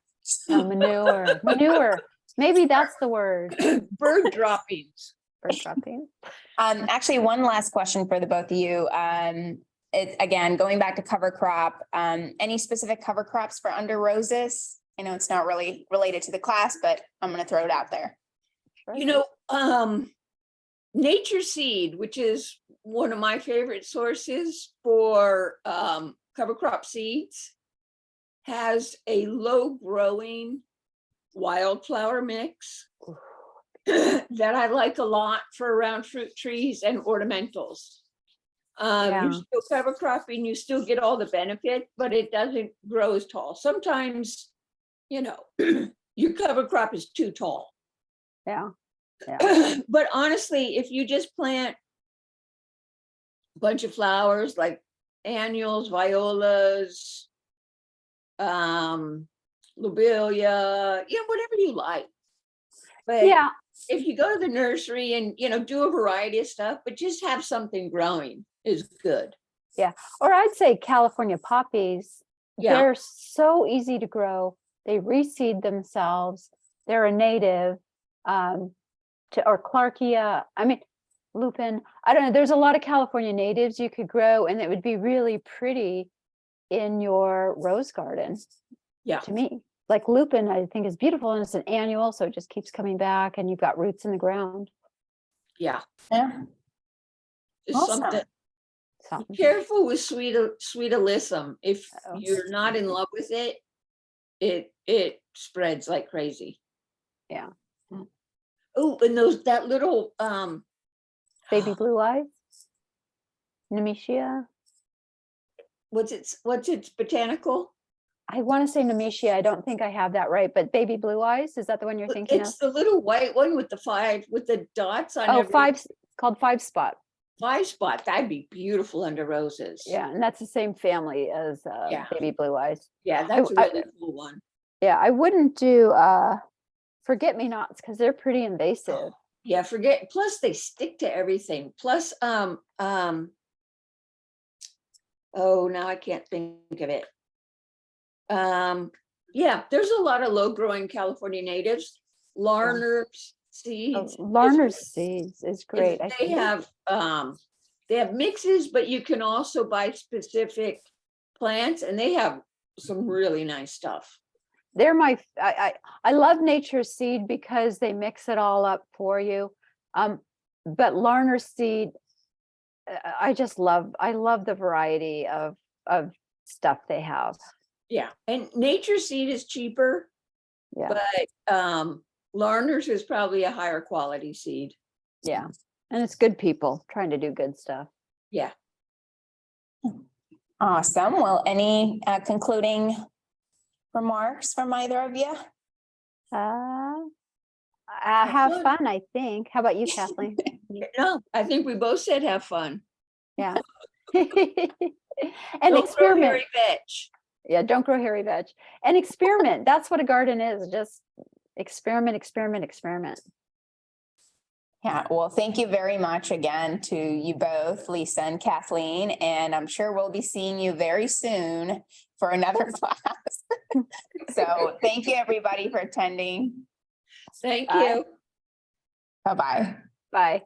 Oh, manure. Maybe that's the word. Bird droppings. Bird dropping. Actually, one last question for the both of you. Again, going back to cover crop, any specific cover crops for under roses? I know it's not really related to the class, but I'm gonna throw it out there. You know, Nature Seed, which is one of my favorite sources for cover crop seeds, has a low growing wildflower mix that I like a lot for around fruit trees and ornamentals. Yeah. You're still cover cropping, you still get all the benefit, but it doesn't grow as tall. Sometimes, your cover crop is too tall. Yeah. But honestly, if you just plant a bunch of flowers like annuals, violas, lobelia, whatever you like. But Yeah. if you go to the nursery and, do a variety of stuff, but just have something growing is good. Or I'd say California poppies. Yeah. They're so easy to grow. They reseed themselves. They're a native. Or Clarkia. I mean, lupin. I don't know. There's a lot of California natives you could grow, and it would be really pretty in your rose garden. Yeah. To me, like lupin, I think is beautiful, and it's an annual, so it just keeps coming back, and you've got roots in the ground. Yeah. Yeah. Just Awesome. something. Something. Be careful with sweet alyssum. If Oh. you're not in love with it, it spreads like crazy. Yeah. Oh, and that little Baby blue eyes, Nemesia. what's its botanical? I want to say Nemesia. I don't think I have that right, but baby blue eyes, is that the one you're thinking of? It's the little white one with the dots on Oh, every called 5 spot. 5 spot. That'd be beautiful under roses. Yeah, and that's the same family as Yeah. baby blue eyes. Yeah, that's a really cool one. Yeah, I wouldn't do forget-me-nots because they're pretty invasive. Yeah, plus they stick to everything. Plus, oh, now I can't think of it. Yeah, there's a lot of low growing California natives. Larner's seeds. Larner's seeds is great. I They think. have mixes, but you can also buy specific plants, and they have some really nice stuff. They're I love Nature Seed because they mix it all up for you. But Larner's seed, I love the variety of stuff they have. Yeah, and Nature Seed is cheaper, Yeah. but Larner's is probably a higher quality seed. Yeah. And it's good people trying to do good stuff. Yeah. Awesome. Well, any concluding remarks from either of you? Have fun. fun, I think. How about you, Kathleen? No, I think we both said have fun. Yeah. Don't And grow experiment. hairy vetch. Yeah, don't grow hairy veg. And experiment. That's what a garden is. Just experiment, experiment, experiment. Yeah, well, thank you very much again to you both, Lisa and Kathleen, and I'm sure we'll be seeing you very soon for another class. So thank you, everybody, for attending. Thank Bye. you. Bye-bye. Bye.